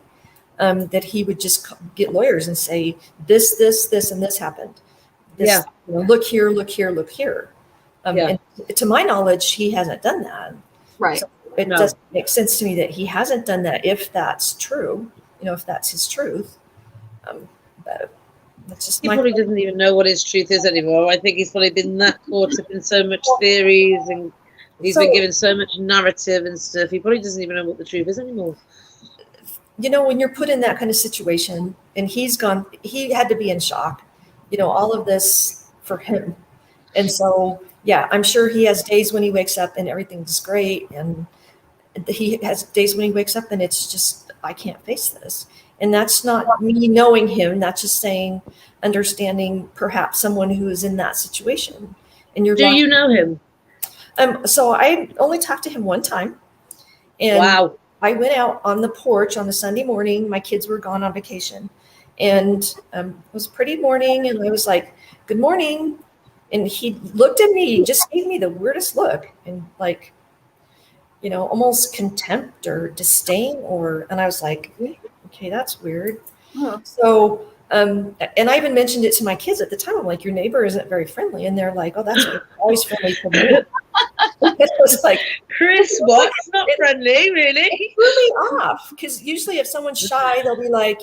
that he would just get lawyers and say, this, and this happened. Look here, look here, look here. And to my knowledge, he hasn't done that. Right. So it doesn't make sense to me that he hasn't done that if that's true, if that's his truth. But that's just he probably doesn't even know what his truth is anymore. I think he's probably been that caught up in so much theories and he's been given so much narrative and stuff. He probably doesn't even know what the truth is anymore. When you're put in that kind of situation and he had to be in shock, all of this for him. And so, I'm sure he has days when he wakes up and everything's great. And he has days when he wakes up and it's just, I can't face this. And that's not me knowing him. That's just saying, understanding perhaps someone who is in that situation. And Do you know him? So I only talked to him one time. And wow. I went out on the porch on a Sunday morning. My kids were gone on vacation. And it was a pretty morning. And I was like, good morning. And he looked at me, just gave me the weirdest look. And like, almost contempt or disdain and I was like, okay, that's weird. Oh. So, and I even mentioned it to my kids at the time. I'm like, your neighbor isn't very friendly. And they're like, oh, that's always friendly for me. It was like, Chris, what? It's not friendly, really? It threw me off. Because usually if someone's shy, they'll be like,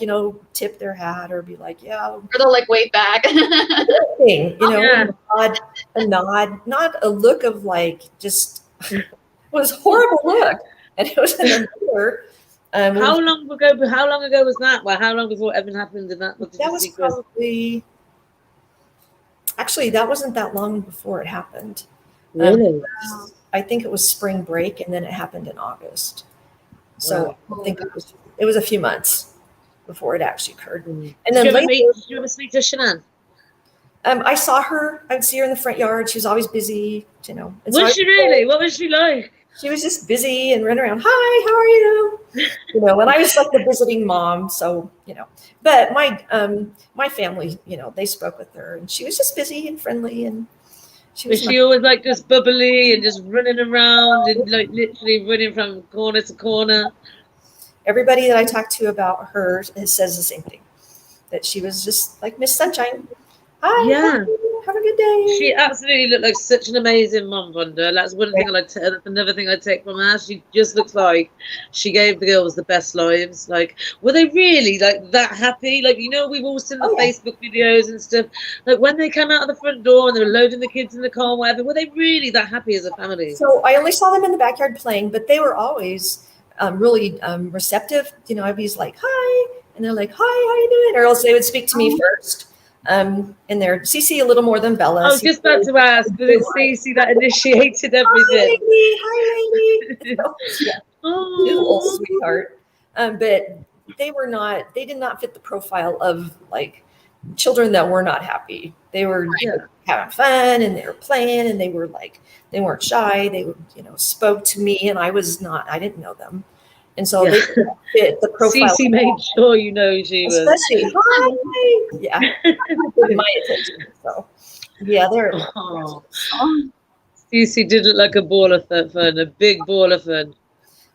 tip their hat or be like, yeah. Or they'll like wave back. A nod, not a look of like, just, it was a horrible look. And it was in the mirror. How long ago was that? Well, how long before Evan happened? And that was probably, actually, that wasn't that long before it happened. Really? I think it was spring break, and then it happened in August. So I think it was a few months before it actually occurred. And then did you ever speak to Shanann? I saw her. I'd see her in the front yard. She was always busy, Was she really? What was she like? She was just busy and running around. Hi, how are you? And I was like the visiting mom. So, but my family, they spoke with her and she was just busy and friendly. And was she always like just bubbly and just running around and like literally running from corner to corner? Everybody that I talked to about her says the same thing, that she was just like Miss Sunshine. Hi, have a good day. She absolutely looked like such an amazing mom, Wanda. That's one thing that's another thing I take from her. She just looks like she gave the girls the best lives. Like, were they really like that happy? Like, we've all seen the Facebook videos and stuff. Like when they came out of the front door and they were loading the kids in the car and whatever, were they really that happy as a family? So I only saw them in the backyard playing, but they were always really receptive. I'd be like, hi. And they're like, hi, how you doing? Or else they would speak to me first. And they're Cece a little more than Bella. I was just about to ask, was it Cece that initiated everything? Hi, lady. Little sweetheart. But they did not fit the profile of like children that were not happy. They were having fun and they were playing and they weren't shy. They spoke to me and I didn't know them. And so they fit the profile. Cece made sure she was. Especially, hi. Yeah. My attention. So, they're. Cece did look like a ball of fun, a big ball of fun.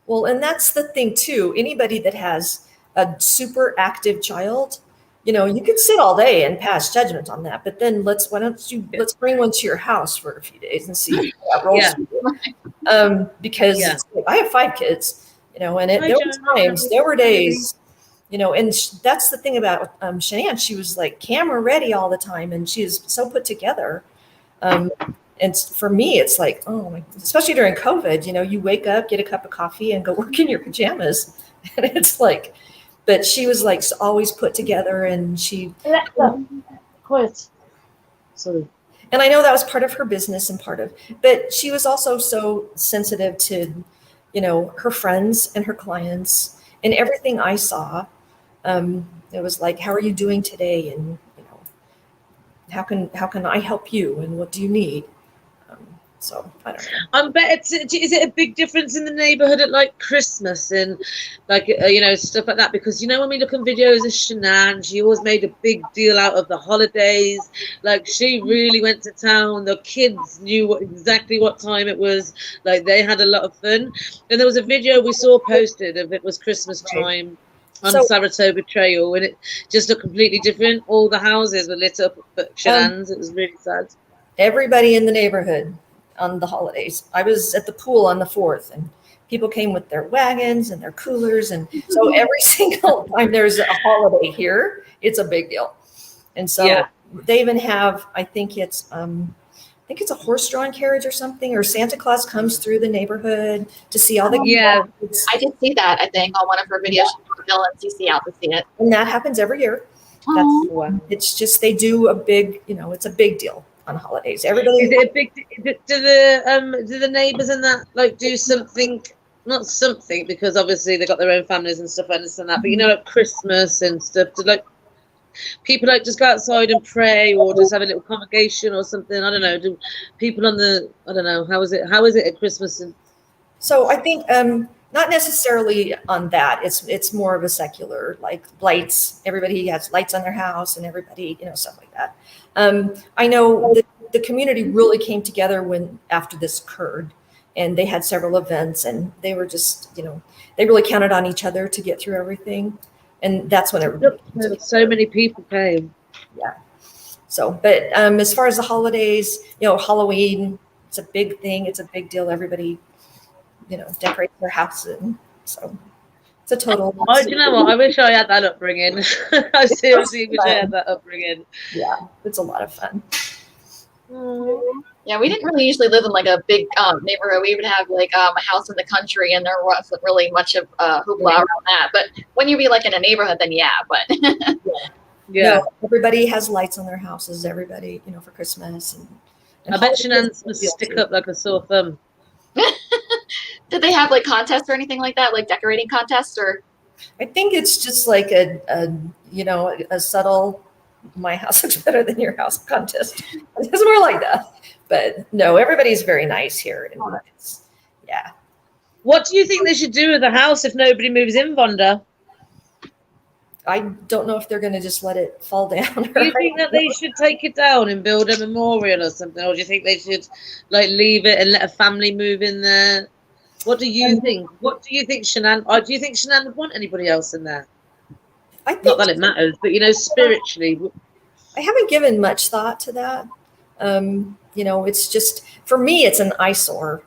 Well, and that's the thing, too. Anybody that has a super active child, you can sit all day and pass judgment on that. But then let's bring one to your house for a few days and see how that rolls. Because I have 5 kids. There were times, there were days, and that's the thing about Shanann. She was like camera ready all the time, and she was so put together. And for me, it's like, oh, especially during COVID, you wake up, get a cup of coffee, and go work in your pajamas. And it's like, but she was like always put together, and Alexa, quiet. Sorry. And I know that was part of her business but she was also so sensitive to, her friends and her clients and everything I saw. It was like, how are you doing today? And, how can I help you? And what do you need? So I don't know. I bet is it a big difference in the neighborhood at like Christmas and like stuff like that? Because when we look at videos of Shanann, she always made a big deal out of the holidays. Like she really went to town. The kids knew exactly what time it was. Like they had a lot of fun. And there was a video we saw posted of it was Christmas time on Saratoga Trail, and it just looked completely different. All the houses were lit up but Shanann's. It was really sad. Everybody in the neighborhood on the holidays. I was at the pool on the 4th, and people came with their wagons and their coolers. And so every single time there's a holiday here, it's a big deal. And so they even have, I think it's a horse-drawn carriage or something, or Santa Claus comes through the neighborhood to see all the kids. I did see that, I think, on one of her videos. She Bill and CC out to see it. And that happens every year. It's just, they do a big, it's a big deal on holidays. Everybody. Is it a big? Do the neighbors and that like do something? Not something, because obviously they got their own families and stuff like this and that. But like Christmas and stuff. Do like people like just go outside and pray, or just have a little congregation or something? I don't know. Do people on the? I don't know. How is it at Christmas? So I think not necessarily on that. It's more of a secular, like lights. Everybody has lights on their house, and everybody, stuff like that. I know the community really came together after this occurred, and they had several events, and they were just, they really counted on each other to get through everything. And that's when so many people came. Yeah. So, but as far as the holidays, Halloween, it's a big thing. It's a big deal. Everybody, decorates their house. And so it's a total. Oh, do you know what? I wish I had that upbringing. I seriously wish I had that upbringing. Yeah, it's a lot of fun. Yeah, we didn't really usually live in like a big neighborhood. We would have like a house in the country, and there wasn't really much of hoopla around that. But when you be like in a neighborhood, then but yeah. No, everybody has lights on their houses. Everybody, for Christmas and I bet Shanann's must stick up like a sore thumb. Did they have like contests or anything like that, like decorating contests, or? I think it's just like a subtle, my house looks better than your house contest. It's more like that. But no, everybody's very nice here. And yeah. What do you think they should do with the house if nobody moves in, Vonda? I don't know if they're going to just let it fall down. Do you think that they should take it down and build a memorial or something? Or do you think they should like leave it and let a family move in there? What do you think? What do you think, Shanann? Or do you think Shanann would want anybody else in there? I think, not that it matters, but spiritually. I haven't given much thought to that. It's just, for me, it's an eyesore.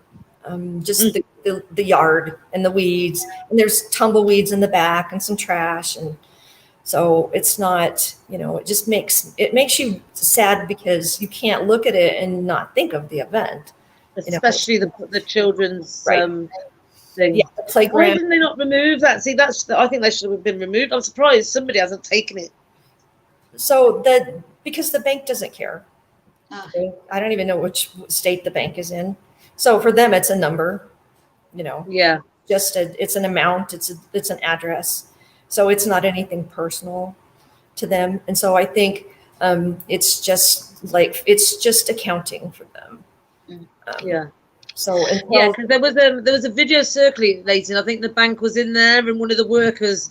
Just the yard and the weeds, and there's tumbleweeds in the back and some trash, and so it's not, it just makes you sad because you can't look at it and not think of the event. Especially the children's thing. Yeah, the playground. Why didn't they not remove that? See, I think they should have been removed. I'm surprised somebody hasn't taken it. So because the bank doesn't care. I don't even know which state the bank is in. So for them, it's a number, Yeah. It's an amount. It's an address. So it's not anything personal to them. And so I think it's just accounting for them. Yeah. So because there was a video circulating. I think the bank was in there, and one of the workers,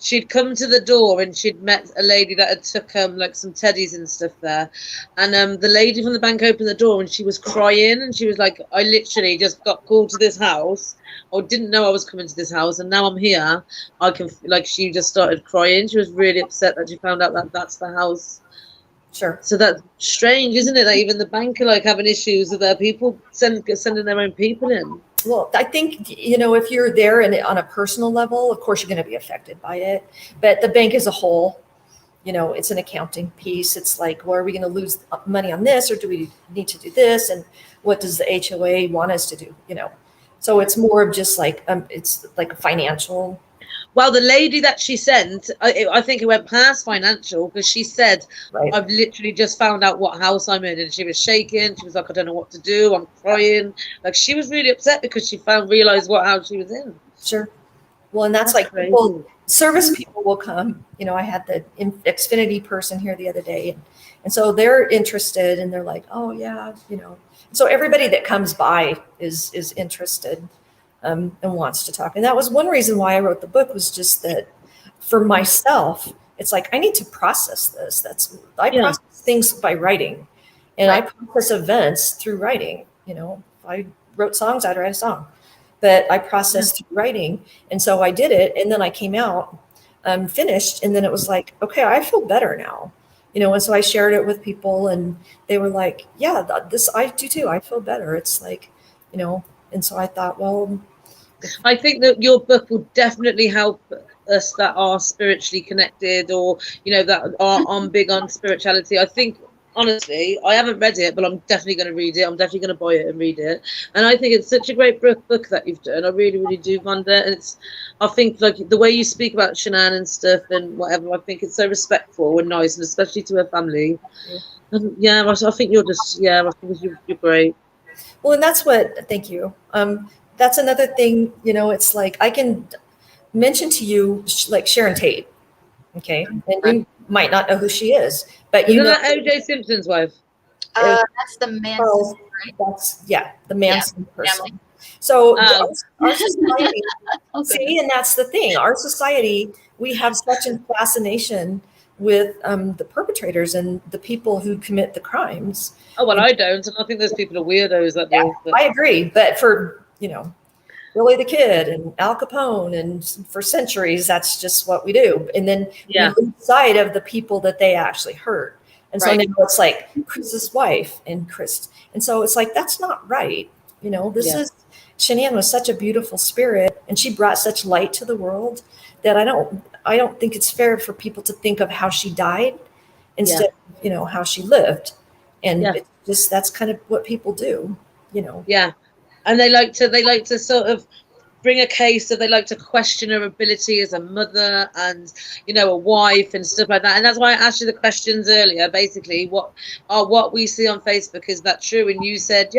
she'd come to the door and she'd met a lady that had took like some teddies and stuff there, and the lady from the bank opened the door and she was crying, and she was like, "I literally just got called to this house, or didn't know I was coming to this house, and now I'm here. I can she just started crying. She was really upset that she found out that that's the house." Sure. So that's strange, isn't it? That even the bank are having issues with their people sending their own people in. Well, I think, if you're there and on a personal level, of course, you're going to be affected by it. But the bank as a whole, it's an accounting piece. It's like, well, are we going to lose money on this, or do we need to do this? And what does the HOA want us to do? So it's more of just like, it's like a financial. Well, the lady that she sent, I think it went past financial, because she said, Right. I've literally just found out what house I'm in. And she was shaking. She was like, I don't know what to do. I'm crying. Like, she was really upset because she realized what house she was in. Sure. Well, and that's like crazy. Service people will come. I had the Xfinity person here the other day, and so they're interested, and they're like, oh yeah, So everybody that comes by is interested, and wants to talk. And that was one reason why I wrote the book, was just that for myself, it's like I need to process this. I process things by writing, and I process events through writing. If I wrote songs, I'd write a song. But I processed through writing. And so I did it. And then I came out finished. And then it was like, okay, I feel better now. And so I shared it with people, and they were like, yeah, I do too. I feel better. It's like, and so I thought, well. I think that your book will definitely help us that are spiritually connected, or, that are on big on spirituality. I think, honestly, I haven't read it, but I'm definitely going to read it. I'm definitely going to buy it and read it. And I think it's such a great book that you've done. I really, really do, Vonda. And I think, like, the way you speak about Shanann and stuff and whatever, I think it's so respectful and nice, and especially to her family. And I think you're just, I think you're great. Well, and that's thank you. That's another thing, it's like I can mention to you, like Sharon Tate. Okay. And you might not know who she is, but Isn't that O.J. Simpson's wife? That's the Manson, right? That's the Manson person. Family. So our society, see, and that's the thing. Our society, we have such a fascination with the perpetrators and the people who commit the crimes. Oh, well, I don't. And I think those people are weirdos. I agree. But for, Billy the Kid and Al Capone, and for centuries, that's just what we do. And then we lose sight of the people that they actually hurt. And so now it's like Chris's wife and Chris. And so it's like, that's not right. Shanann was such a beautiful spirit, and she brought such light to the world that I don't think it's fair for people to think of how she died instead of, how she lived. And it's just, that's kind of what people do, Yeah. And they like to sort of bring a case, so they like to question her ability as a mother and, a wife and stuff like that. And that's why I asked you the questions earlier. Basically, what we see on Facebook, is that true? And you said,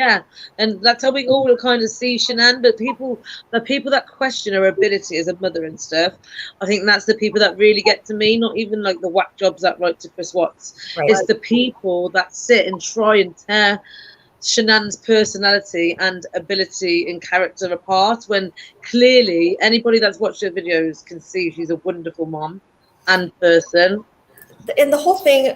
and that's how we all kind of see Shanann. But the people that question her ability as a mother and stuff, I think that's the people that really get to me. Not even like the whack jobs that write to Chris Watts. Right. It's the people that sit and try and tear Shanann's personality and ability and character apart, when clearly anybody that's watched her videos can see she's a wonderful mom and person. And the whole thing,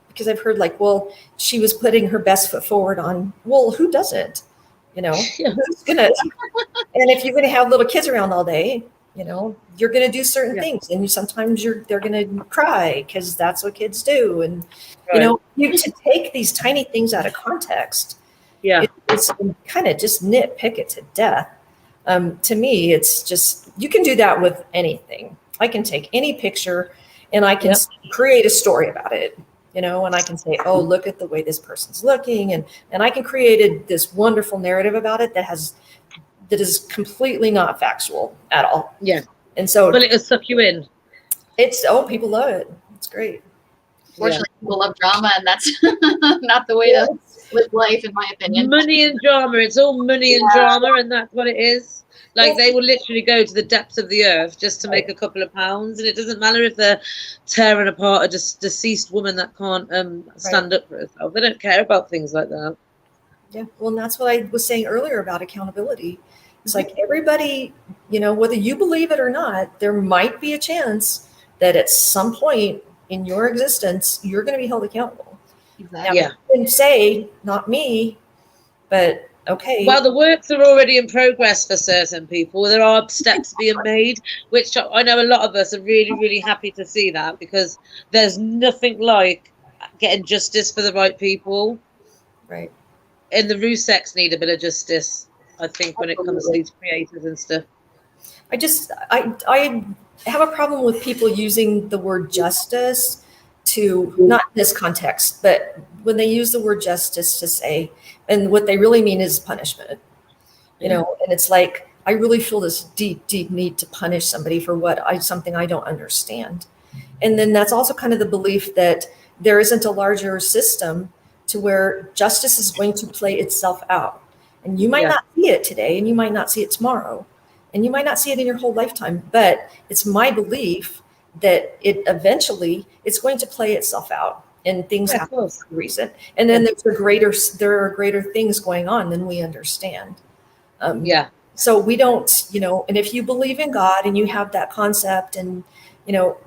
because I've heard like, well, she was putting her best foot forward on, well, who doesn't? Who's gonna? And if you're gonna have little kids around all day, you're gonna do certain things, and sometimes they're gonna cry because that's what kids do. And you to take these tiny things out of context, it's kind of just nitpick it to death. To me, it's just, you can do that with anything. I can take any picture and I can create a story about it, and I can say, oh, look at the way this person's looking, and I can create this wonderful narrative about it that is completely not factual at all. Yeah. And so, but it'll suck you in. People love it. It's great. Fortunately, people love drama, and that's not the way to live life, in my opinion. Money and drama. It's all money and drama, and that's what it is. Like, they will literally go to the depths of the earth just to make a couple of pounds, and it doesn't matter if they're tearing apart a deceased woman that can't stand up for herself. They don't care about things like that. Yeah, well, and that's what I was saying earlier about accountability. It's like everybody, whether you believe it or not, there might be a chance that at some point in your existence, you're going to be held accountable. Exactly. Now, you can say, not me, but okay. Well, the works are already in progress for certain people. There are steps being made, which I know a lot of us are really, really happy to see that, because there's nothing like getting justice for the right people. Right. And the Ruseks need a bit of justice, I think, when it comes to these creators and stuff. I have a problem with people using the word justice to, not in this context, but when they use the word justice to say, and what they really mean is punishment, you know, and it's like, I really feel this deep, deep need to punish somebody for something I don't understand. And then that's also kind of the belief that there isn't a larger system to where justice is going to play itself out. And you might not see it today, and you might not see it tomorrow, and you might not see it in your whole lifetime, but it's my belief that eventually it's going to play itself out, and things happen for a reason. And then there are greater things going on than we understand. So we don't, you know, and if you believe in God and you have that concept, and, you know,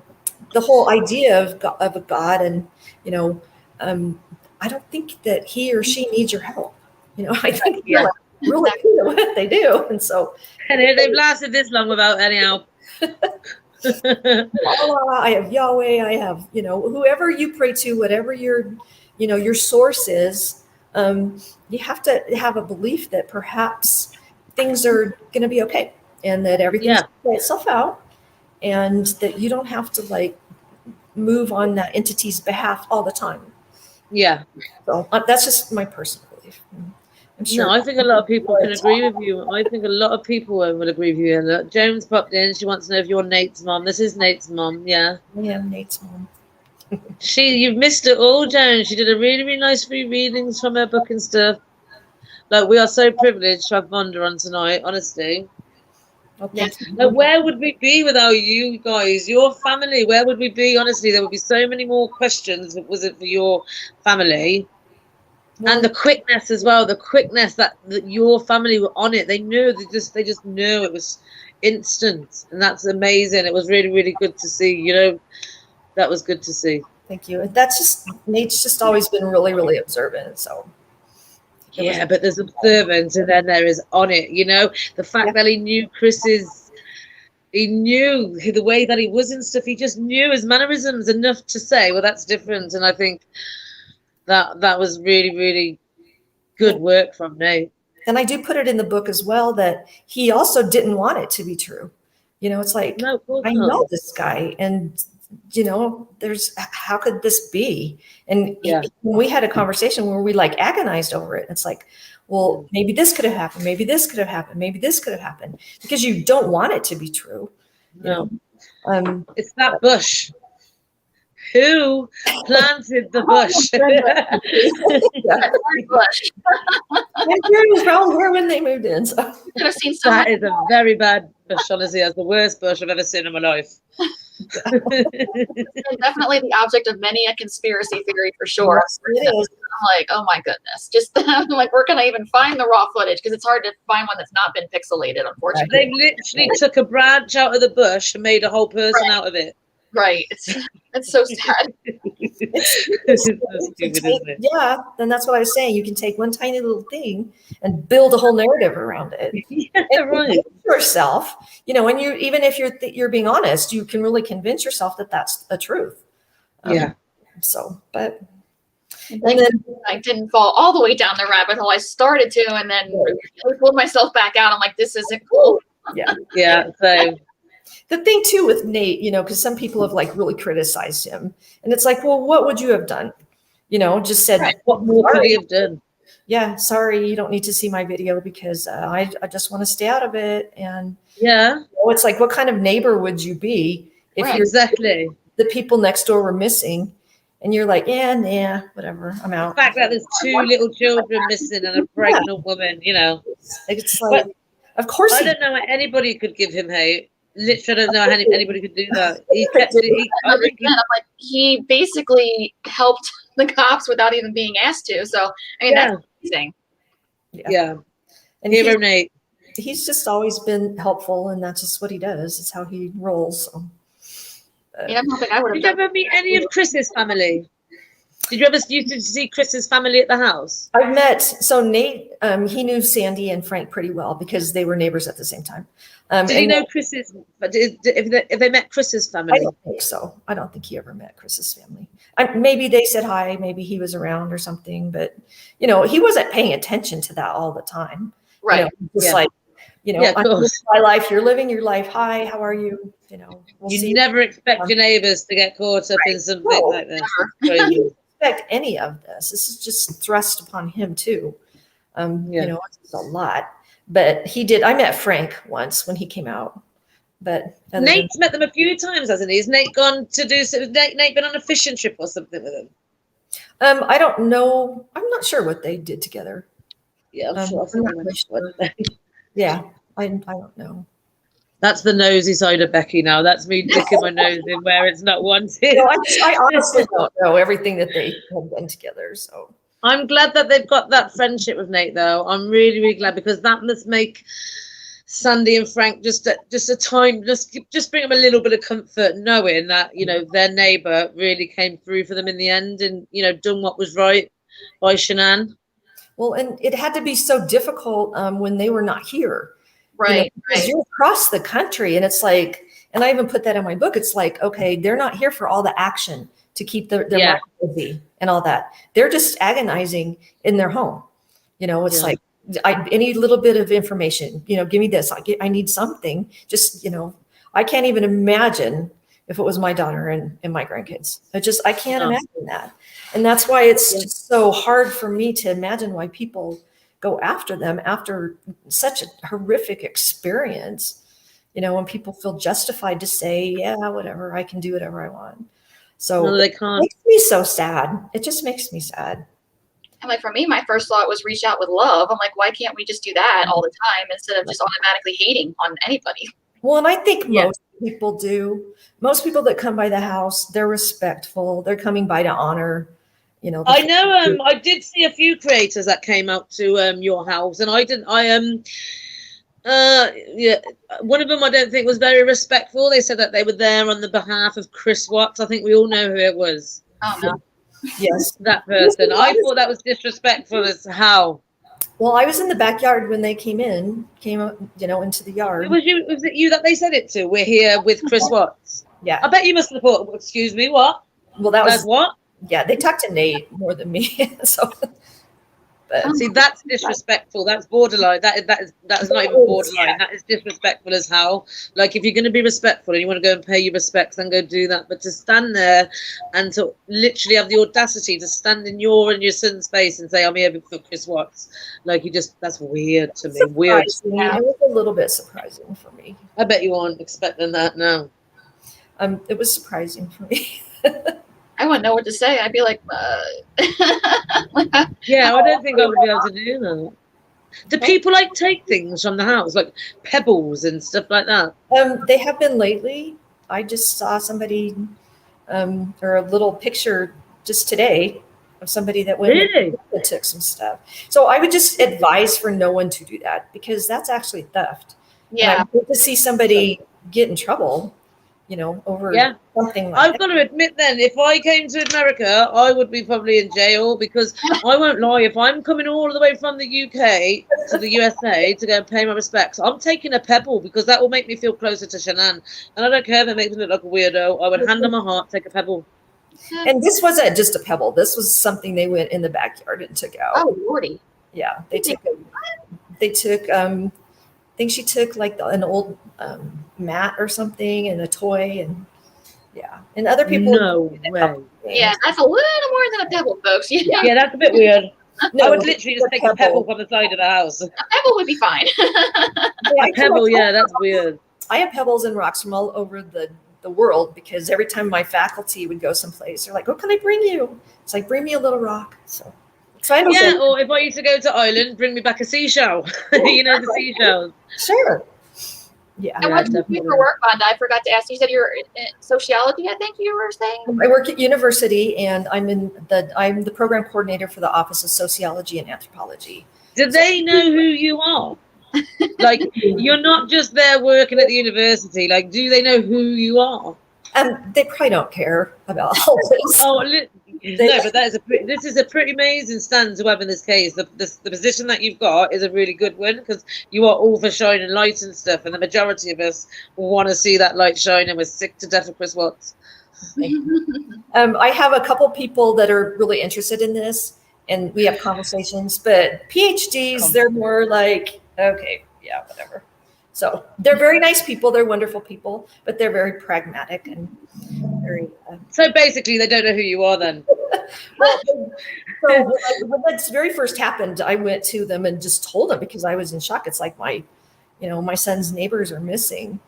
the whole idea of a God, and, you know, I don't think that he or she needs your help. You know, I think they're really good at what they do. And so. And they've lasted this long without any help. I have Yahweh, I have, you know, whoever you pray to, whatever your, you know, your source is, you have to have a belief that perhaps things are going to be okay, and that everything's going to play itself out, and that you don't have to like move on that entity's behalf all the time. Yeah. So that's just my personal belief. I'm sure. No, I think a lot of people can agree with you. I think a lot of people will agree with you. Look, Jones popped in. She wants to know if you're Nate's mom. This is Nate's mom. Yeah. I am Nate's mom. You've missed it all, Jones. She did a really, really nice free readings from her book and stuff. Like, we are so privileged to have Vonda on tonight, honestly. Okay. Like, where would we be without you guys? Your family, where would we be? Honestly, there would be so many more questions if it wasn't for your family. Well, and the quickness as well, the quickness that your family were on it. They knew, they just knew it was instant. And that's amazing. It was really, really good to see, you know. That was good to see. Thank you. That's just, Nate's just always been really, really observant, so. Yeah, but there's observance, and then there is on it, you know, the fact that he knew he knew the way that he was and stuff. He just knew his mannerisms enough to say, well, that's different. And I think that was really, really good work from Nate. And I do put it in the book as well that he also didn't want it to be true. You know, it's like, no, I know this guy, and you know, how could this be? And we had a conversation where we like agonized over it. It's like, well, maybe this could have happened. Maybe this could have happened. Maybe this could have happened, because you don't want it to be true. No, it's that bush. Who planted the bush? It was around here when they moved in. So that is a very bad bush. Honestly, that's the worst bush I've ever seen in my life. Definitely the object of many a conspiracy theory for sure. It is. I'm like, oh my goodness. Just I'm like, where can I even find the raw footage? Because it's hard to find one that's not been pixelated, unfortunately. They literally took a branch out of the bush and made a whole person out of it. Right. It's so sad. Yeah, then that's what I was saying. You can take one tiny little thing and build a whole narrative around it. Right. Yourself, you know, and even if you're being honest, you can really convince yourself that that's the truth. So, but and then I didn't fall all the way down the rabbit hole. I started to, and then I pulled myself back out. I'm like, this isn't cool. Yeah. So. The thing too with Nate, you know, because some people have like really criticized him, and it's like, well, what would you have done? You know, just said, what more could he have done? Yeah, sorry, you don't need to see my video because I just want to stay out of it. And it's like, what kind of neighbor would you be if you're exactly the people next door were missing, and you're like, yeah, whatever, I'm out. The fact that there's 2 little children missing and a pregnant woman, you know, it's like, of course, I don't know how anybody could give him hate. Literally, I don't know how anybody could do that. He basically helped the cops without even being asked to. So, I mean, that's amazing. Yeah. And Hero Nate. He's just always been helpful, and that's just what he does. It's how he rolls. So. I'm hoping I would have. Did you ever meet any of Chris's family? Did you ever used to see Chris's family at the house? I've met, so Nate, he knew Sandy and Frank pretty well because they were neighbors at the same time. Did he know Chris's, if they met Chris's family? I don't think so. I don't think he ever met Chris's family. Maybe they said hi, maybe he was around or something, but, you know, he wasn't paying attention to that all the time. Right. You know, just like, you know, I'm living my life, you're living your life. Hi, how are you? we'll You see. never expect your neighbours to get caught up in something No, like this. He Crazy. didn't expect any of this. This is just thrust upon him too. Yeah. It's a lot. But he did. I met Frank once when he came out. But Nate's met them a few times, hasn't he? Has Nate gone to do something? Nate been on a fishing trip or something with him? I don't know. I'm not sure what they did together. Yeah, I'm sure. I'm not really sure. Yeah, I don't know. That's the nosy side of Becky now. That's me sticking my nose in where it's not wanted. No, I honestly don't know everything that they have done together. So I'm glad that they've got that friendship with Nate, though. I'm really, really glad, because that must make Sandy and Frank just a time, just bring them a little bit of comfort, knowing that their neighbour really came through for them in the end, and done what was right by Shanann. well, and it had to be so difficult when they were not here. Right. Because you're across the country, and it's like, and I even put that in my book. It's like, okay, they're not here for all the action to keep their mind busy and all that. They're just agonizing in their home. It's like, any little bit of information, give me this. I need something. Just, I can't even imagine if it was my daughter and my grandkids. I can't imagine that. And that's why it's just so hard for me to imagine why people go after them after such a horrific experience, when people feel justified to say, yeah, whatever, I can do whatever I want. So No, they can't. It makes me so sad. It just makes me sad. And like for me, my first thought was reach out with love. I'm like, why can't we just do that all the time instead of just automatically hating on anybody? Well, and I think most people do. Most people that come by the house, they're respectful. They're coming by to honor. I know. I did see a few creators that came out to your house, and I didn't. One of them I don't think was very respectful. They said that they were there on the behalf of Chris Watts. I think we all know who it was. Oh no. Yes, that person. I thought that was disrespectful as how. Well, I was in the backyard when they came into the yard. Was it you that they said it to? We're here with Chris Watts. Yeah. I bet you must have thought, excuse me, what? Well, that was what? Yeah, they talked to Nate more than me. So, but see, that's disrespectful. That's borderline. That is not even borderline. That is disrespectful as hell. Like, if you're going to be respectful and you want to go and pay your respects, then go do that. But to stand there and to literally have the audacity to stand in your and your son's face and say, "I'm here for Chris Watts," like that's weird to me. Weird. Yeah. It was a little bit surprising for me. I bet you weren't expecting that. No. It was surprising for me. I wouldn't know what to say. I'd be like, yeah, I don't think I would be able to do that. Do people take things from the house, like pebbles and stuff like that? They have been lately. I just saw somebody, or a little picture just today of somebody that went that took some stuff. So I would just advise for no one to do that, because that's actually theft. Yeah. And I hate to see somebody get in trouble, over something like I've got to admit then, if I came to America, I would be probably in jail, because I won't lie, if I'm coming all the way from the UK to the USA to go and pay my respects, I'm taking a pebble, because that will make me feel closer to Shanann. And I don't care if it makes me look like a weirdo. I would hand on my heart, take a pebble. And this wasn't just a pebble. This was something they went in the backyard and took out. Oh, Lordy. Yeah. They took, I think she took an old mat or something and a toy, and and other people. No way. Yeah, that's a little more than a pebble, folks. Yeah, that's a bit weird. No, I would literally just take a pebble from the side of the house. A pebble would be fine. A pebble, that's weird. I have pebbles and rocks from all over the world, because every time my faculty would go someplace, they're like, "What can I bring you?" It's like, "Bring me a little rock." So I don't think, or if I used to go to Ireland, bring me back a seashell. The seashells. Sure. Yeah. And what do you do for work, Vonda? I forgot to ask. You said you're in sociology, I think you were saying? I work at university, and I'm the program coordinator for the Office of Sociology and Anthropology. Do they know who you are? Like, you're not just there working at the university. Like, do they know who you are? They probably don't care about all this. No, but this is a pretty amazing stand to have in this case. The position that you've got is a really good one, because you are all for shining light and stuff, and the majority of us want to see that light shine, and we're sick to death of Chris Watts. I have a couple people that are really interested in this, and we have conversations, but PhDs, they're more like, okay, yeah, whatever. So they're very nice people. They're wonderful people, but they're very pragmatic and very. So basically, they don't know who you are then. Well, so when that very first happened, I went to them and just told them because I was in shock. It's like my son's neighbors are missing,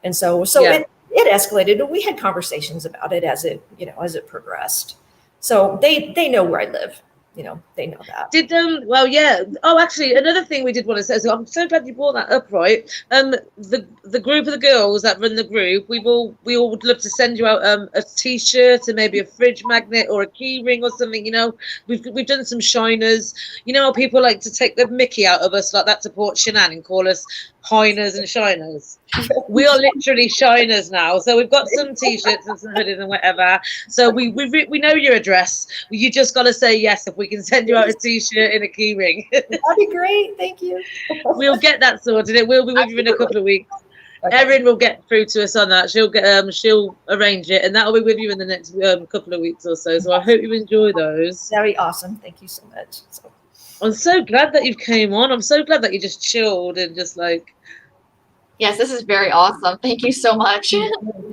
and so Yeah. it escalated. And we had conversations about it as it progressed. So they know where I live. They know that. Well, yeah. Oh, actually, another thing we did want to say. So I'm so glad you brought that up. Right. The group of the girls that run the group, we all would love to send you out a T-shirt and maybe a fridge magnet or a key ring or something. We've done some shiners. How people like to take the Mickey out of us like that to Port Shanann and call us hiners and shiners. We are literally shiners now. So we've got some T-shirts and some hoodies and whatever. So we know your address. You just got to say yes if we can send you out a T-shirt and a key ring. That'd be great. Thank you. We'll get that sorted. It will be with you in a couple of weeks. Okay. Erin will get through to us on that. She'll arrange it, and that'll be with you in the next couple of weeks or so. So I hope you enjoy those. That'd be awesome. Thank you so much. I'm so glad that you came on. I'm so glad that you just chilled and just like. Yes, this is very awesome. Thank you so much.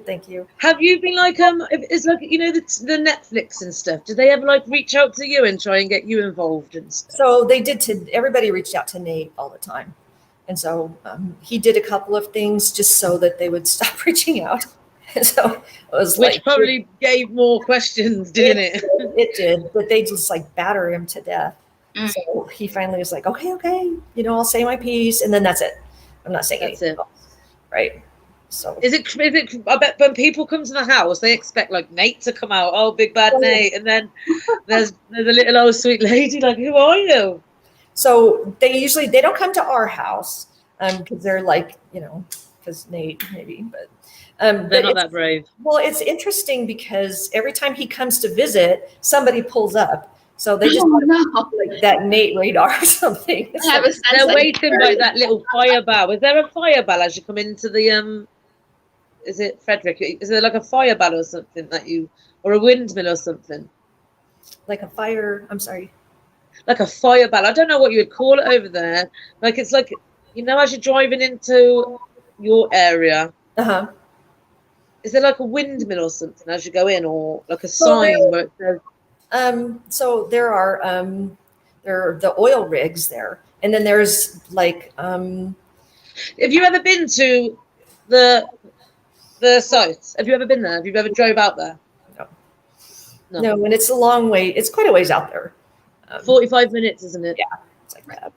Thank you. Have you been like it's like the Netflix and stuff? Did they ever like reach out to you and try and get you involved and stuff? So they did. Everybody reached out to Nate all the time, and so he did a couple of things just so that they would stop reaching out. And so it was which probably gave more questions, didn't it? It did, but they just like batter him to death. So he finally was like, okay, I'll say my piece, and then that's it. I'm not saying anything else. Right. So is it? I bet when people come to the house, they expect like Nate to come out. Oh, big bad Nate, and then there's a little old sweet lady. Like, who are you? So they don't come to our house because they're like because Nate maybe, but they're not that brave. Well, it's interesting because every time he comes to visit, somebody pulls up. So they just like that Nate radar or something. They're waiting by that little fire bell. Is there a fire bell as you come into the is it Frederick? Is there like a fire bell or something or a windmill or something? Like a fire, I'm sorry. Like a fire bell. I don't know what you would call it over there. Like it's like as you're driving into your area. Uh-huh. Is there like a windmill or something as you go in, or like a sign where it says? So there are the oil rigs there, and then there's like. Have you ever been to the site? Have you ever been there? Have you ever drove out there? No, and it's a long way. It's quite a ways out there. 45 minutes, isn't it? Yeah, it's like that.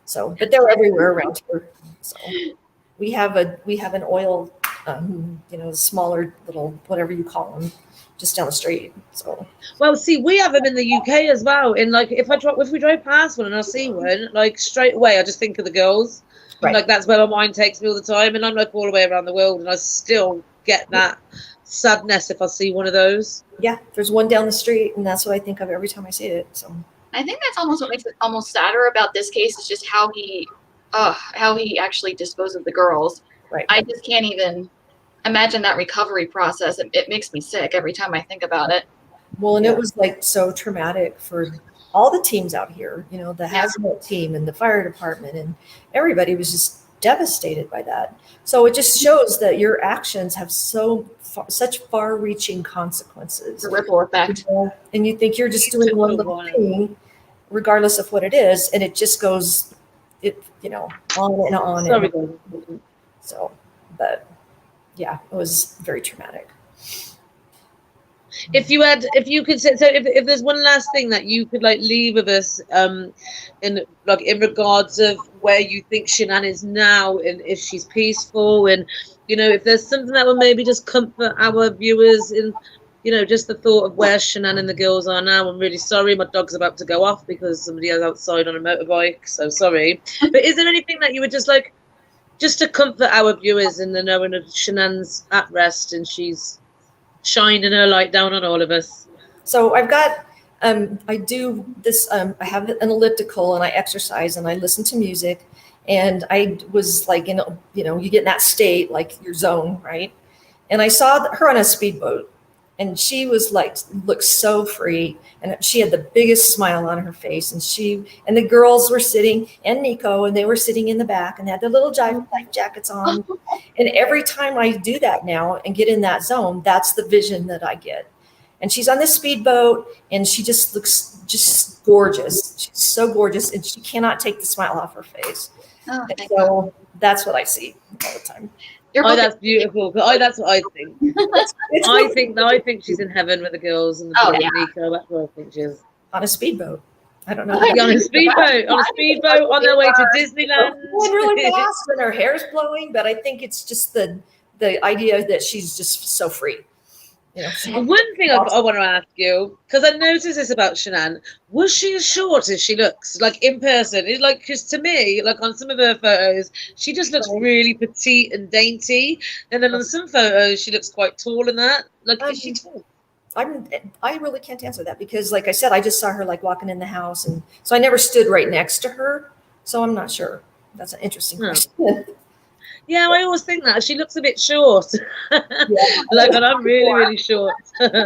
So, but they're everywhere around here. So we have an oil, smaller little whatever you call them, just down the street. So well, see, we have them in the UK as well. In like if we drive past one and I see one, like straight away I just think of the girls. Right. Like that's where my mind takes me all the time, and I'm like all the way around the world, and I still get that sadness if I see one of those. Yeah, there's one down the street, and that's what I think of every time I see it. So I think that's almost what makes it almost sadder about this case is just how he actually disposed of the girls. Right. I just can't even imagine that recovery process. It makes me sick every time I think about it. Well, and it was like so traumatic for all the teams out here, the hazmat team and the fire department, and everybody was just devastated by that. So it just shows that your actions have such far-reaching consequences. The ripple effect. And you think you're just doing one little thing, regardless of what it is, and it just goes, on and on. Sorry. And on. So, but yeah, it was very traumatic. If you could say, so if there's one last thing that you could like leave with us, in regards of where you think Shanann is now, and if she's peaceful, and if there's something that will maybe just comfort our viewers in, just the thought of where Shanann and the girls are now. I'm really sorry, my dog's about to go off because somebody is outside on a motorbike. So sorry, but is there anything that you would just like, just to comfort our viewers in the knowing of Shanann's at rest and she's shining her light down on all of us? So I've got, I do this, I have an elliptical and I exercise and I listen to music, and I was like, you get in that state, like your zone, right? And I saw her on a speedboat, And she was like, looked so free. And she had the biggest smile on her face. And the girls were sitting, and Nico, and they were sitting in the back and had their little life jackets on. And every time I do that now and get in that zone, that's the vision that I get. And she's on this speedboat, and she just looks just gorgeous. She's so gorgeous, and she cannot take the smile off her face. Oh, And so that's what I see all the time. Your Oh, book that's beautiful. That's what I think. It's I think she's in heaven with the girls and the Oh, boy yeah. Nico. That's what I think she is. on a speedboat. I don't know. Oh, On a speedboat, on their way to Disneyland. Going really fast, and her hair's blowing, but I think it's just the idea that she's just so free. You know, One thing I want to ask you, because I noticed this about Shanann, was she as short as she looks, like in person? It's like, because to me, like on some of her photos, she just looks really petite and dainty, and then on some photos, she looks quite tall in that. Like, is she tall? I really can't answer that because, like I said, I just saw her like walking in the house, and so I never stood right next to her, so I'm not sure. That's an interesting question. Yeah, I always think that she looks a bit short. Like, and I'm really, really short.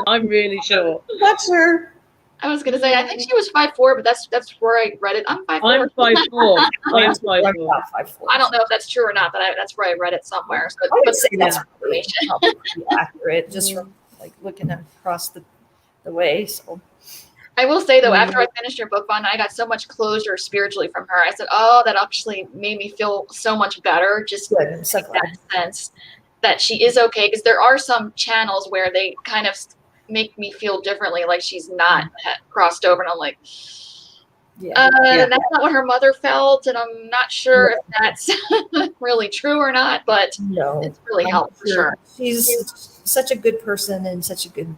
I'm really short. Not sure. I was gonna say I think she was 5'4", but that's where I read it. I'm 5'4". I'm 5'4". I'm 5'4". I don't know if that's true or not, but that's where I read it somewhere. So, I would but say that's probably probably accurate, just from like looking across the way. So I will say though, after I finished your book, Vaughn, I got so much closure spiritually from her. I said, "Oh, that actually made me feel so much better." Just good. I'm so glad. that sense that she is okay, because there are some channels where they kind of make me feel differently, like she's not crossed over, and I'm like, that's not what her mother felt, and I'm not sure if that's really true or not, but No, it's really helped for sure. She's such a good person and such a good,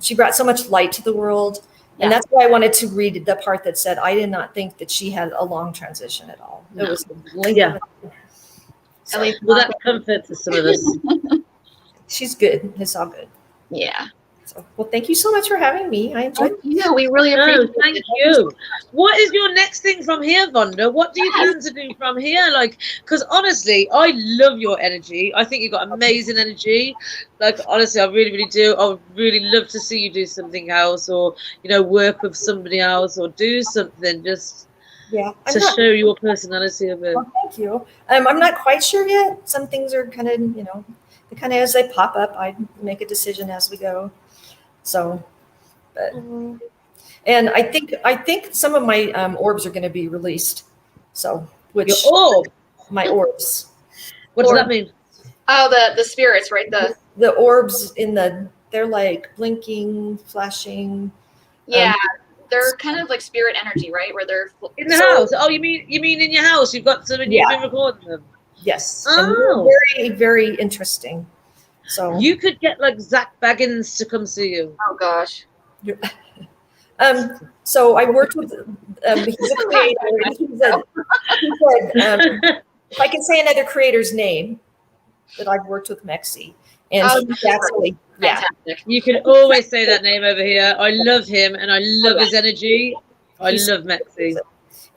she brought so much light to the world. And Yeah. that's why I wanted to read the part that said, I did not think that she had a long transition at all. It was a blink of an eye. So, At least Well, that comforts some of us. she's good. It's all good. yeah. So, well, thank you so much for having me. I enjoyed it. Yeah, we really No, appreciate thank it. you. What is your next thing from here, Vonda? What do you plan to do from here? Like, because honestly, I love your energy. I think you've got amazing energy. Like, honestly, I really, really do. I would really love to see you do something else, or work with somebody else, or do something just Yeah. to show your personality a bit. Well, thank you. I'm not quite sure yet. Some things are kind of, they kind of as they pop up, I make a decision as we go. So, but and I think some of my orbs are going to be released. So, which Your orb. my orbs, What does that mean? Oh, the spirits, right? the orbs they're like blinking, flashing. Yeah, they're kind of like spirit energy, right? Where they're In the house? Oh, you mean in your house? You've got some and you've been recording them. Yes. Oh. And they're very, very interesting. So You could get like Zach Baggins to come see you. Oh gosh. So I worked with he's a creator. He said, if I can say another creator's name, that I've worked with Mexi. And he's actually, Fantastic. You can always say that name over here. I love him and I love his energy. I love Mexi.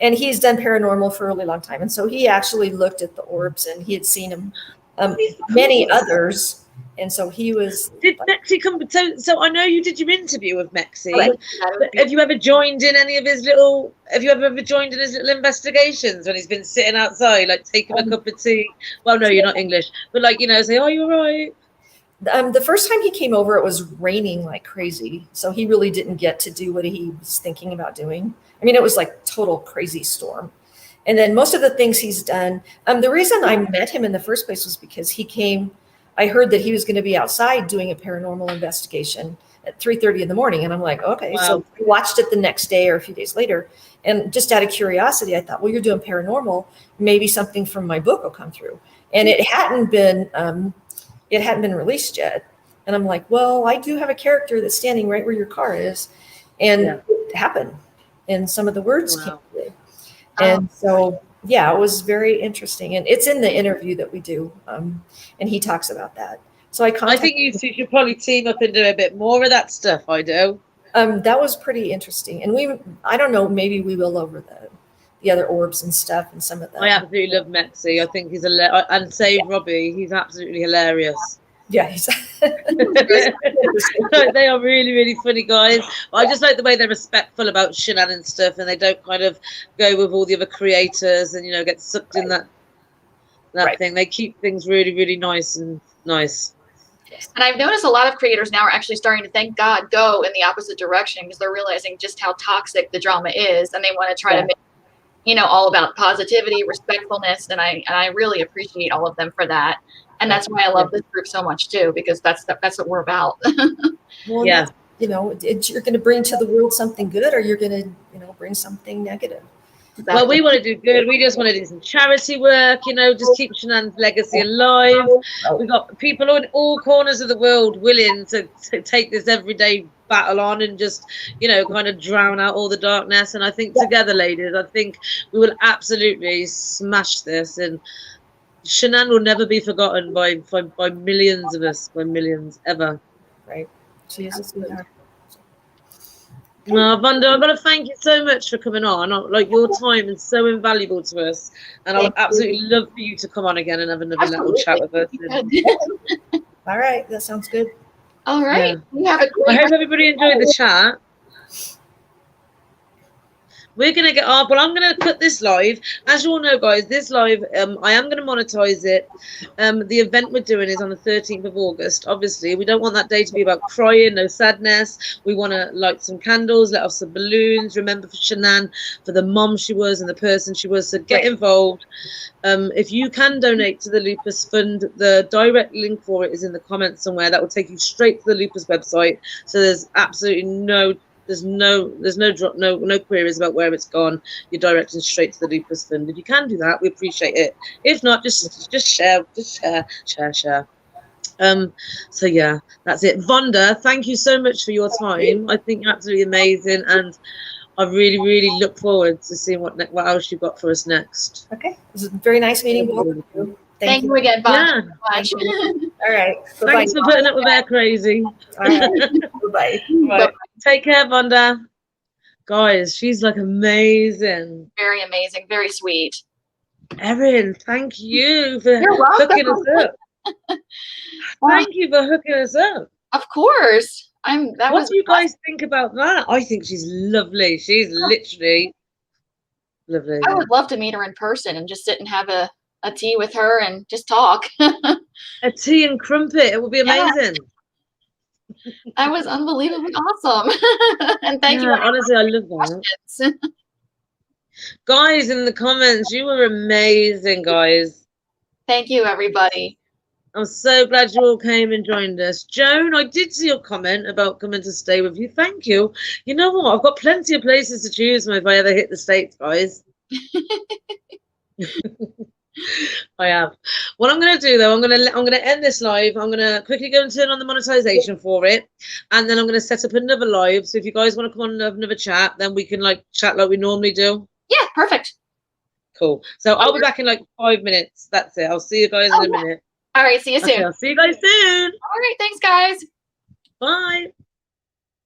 and he's done paranormal for a really long time. And so he actually looked at the orbs and he had seen them, many others. And so he was. Did Mexi come? So I know you did your interview with Mexi. Right. But have you ever joined in any of his little? Have you ever joined in his little investigations when he's been sitting outside, like taking a cup of tea? Well, no, you're not English, but like say, "Oh, you're right." The first time he came over, it was raining like crazy. So he really didn't get to do what he was thinking about doing. I mean, it was like total crazy storm. And then most of the things he's done, the reason I met him in the first place was because he came. I heard that he was going to be outside doing a paranormal investigation at 3:30 in the morning. And I'm like, okay. Wow. So I watched it the next day or a few days later. And just out of curiosity, I thought, well, you're doing paranormal. Maybe something from my book will come through. And it hadn't been released yet. And I'm like, well, I do have a character that's standing right where your car is. And it happened. And some of the words came through. And so, yeah, it was very interesting. And it's in the interview that we do. And he talks about that. So I think you two should probably team up and do a bit more of that stuff. I do. That was pretty interesting. And I don't know, maybe we will over the other orbs and stuff and some of that. I absolutely love Mexi. I think he's and save Robbie. He's absolutely hilarious. Yeah. They are really, really funny guys. But I just like the way they're respectful about Shanann and stuff, and they don't kind of go with all the other creators and, you know, get sucked in that thing. They keep things really, really nice and nice. And I've noticed a lot of creators now are actually starting to, thank God, go in the opposite direction, because they're realizing just how toxic the drama is, and they want to try to make, you know, all about positivity, respectfulness, and I really appreciate all of them for that. And that's why I love this group so much too, because that's what we're about. Well, Yeah. You know, you're going to bring to the world something good, or you're going to, you know, bring something negative. Exactly. Well, we want to do good. We just want to do some charity work, you know, just keep Shanann's legacy alive. We've got people in all corners of the world willing to take this everyday battle on and just, you know, kind of drown out all the darkness. And I think together, ladies, I think we will absolutely smash this. And Shanann will never be forgotten by millions of us, by millions, ever. Right. She is a sweetheart. Well, Vanda, I've got to thank you so much for coming on. Like, your time is so invaluable to us, and I would absolutely love for you to come on again and have another little chat with us. All right, that sounds good. All right. Yeah. You have a great I hope everybody enjoyed the chat. We're going to get off. Well, I'm going to put this live. As you all know, guys, this live, I am going to monetize it. The event we're doing is on the 13th of August. Obviously, we don't want that day to be about crying, no sadness. We want to light some candles, let off some balloons. Remember for Shanann, for the mom she was and the person she was. So get involved. If you can donate to the Lupus Fund, the direct link for it is in the comments somewhere. That will take you straight to the Lupus website. So there's absolutely no queries about where it's gone. You're directing straight to the Lupus Fund. If you can do that, we appreciate it. If not, just share. So yeah, that's it. Vonda, thank you so much for your time. I think you're absolutely amazing, and I really, really look forward to seeing what else you've got for us next. Okay, it was a very nice meeting both of you. Thank you again, Vonda. Yeah. All right. Thanks for putting up with our crazy. All right. Bye-bye. Right. Take care, Vonda. Guys, she's like amazing. Very amazing. Very sweet. Erin, thank you for welcome. hooking us up. Thank you for hooking us up. Of course. What do you guys think about that? I think she's lovely. She's literally lovely. I would love to meet her in person and just sit and have a tea with her and just talk. A tea and crumpet. It would be amazing. That was unbelievably awesome. And thank you. Honestly, I love that. Guys, in the comments, you were amazing, guys. Thank you, everybody. I'm so glad you all came and joined us. Joan, I did see your comment about coming to stay with you. Thank you. You know what? I've got plenty of places to choose from if I ever hit the States, guys. I have. What I'm going to do, though, I'm going to end this live. I'm going to quickly go and turn on the monetization for it, and then I'm going to set up another live. So if you guys want to come on and have another chat, then we can like chat like we normally do. Yeah, perfect. Cool. So I'll be back in like 5 minutes. That's it. I'll see you guys in a minute. All right. See you soon. Okay, I'll see you guys soon. All right. Thanks, guys. Bye.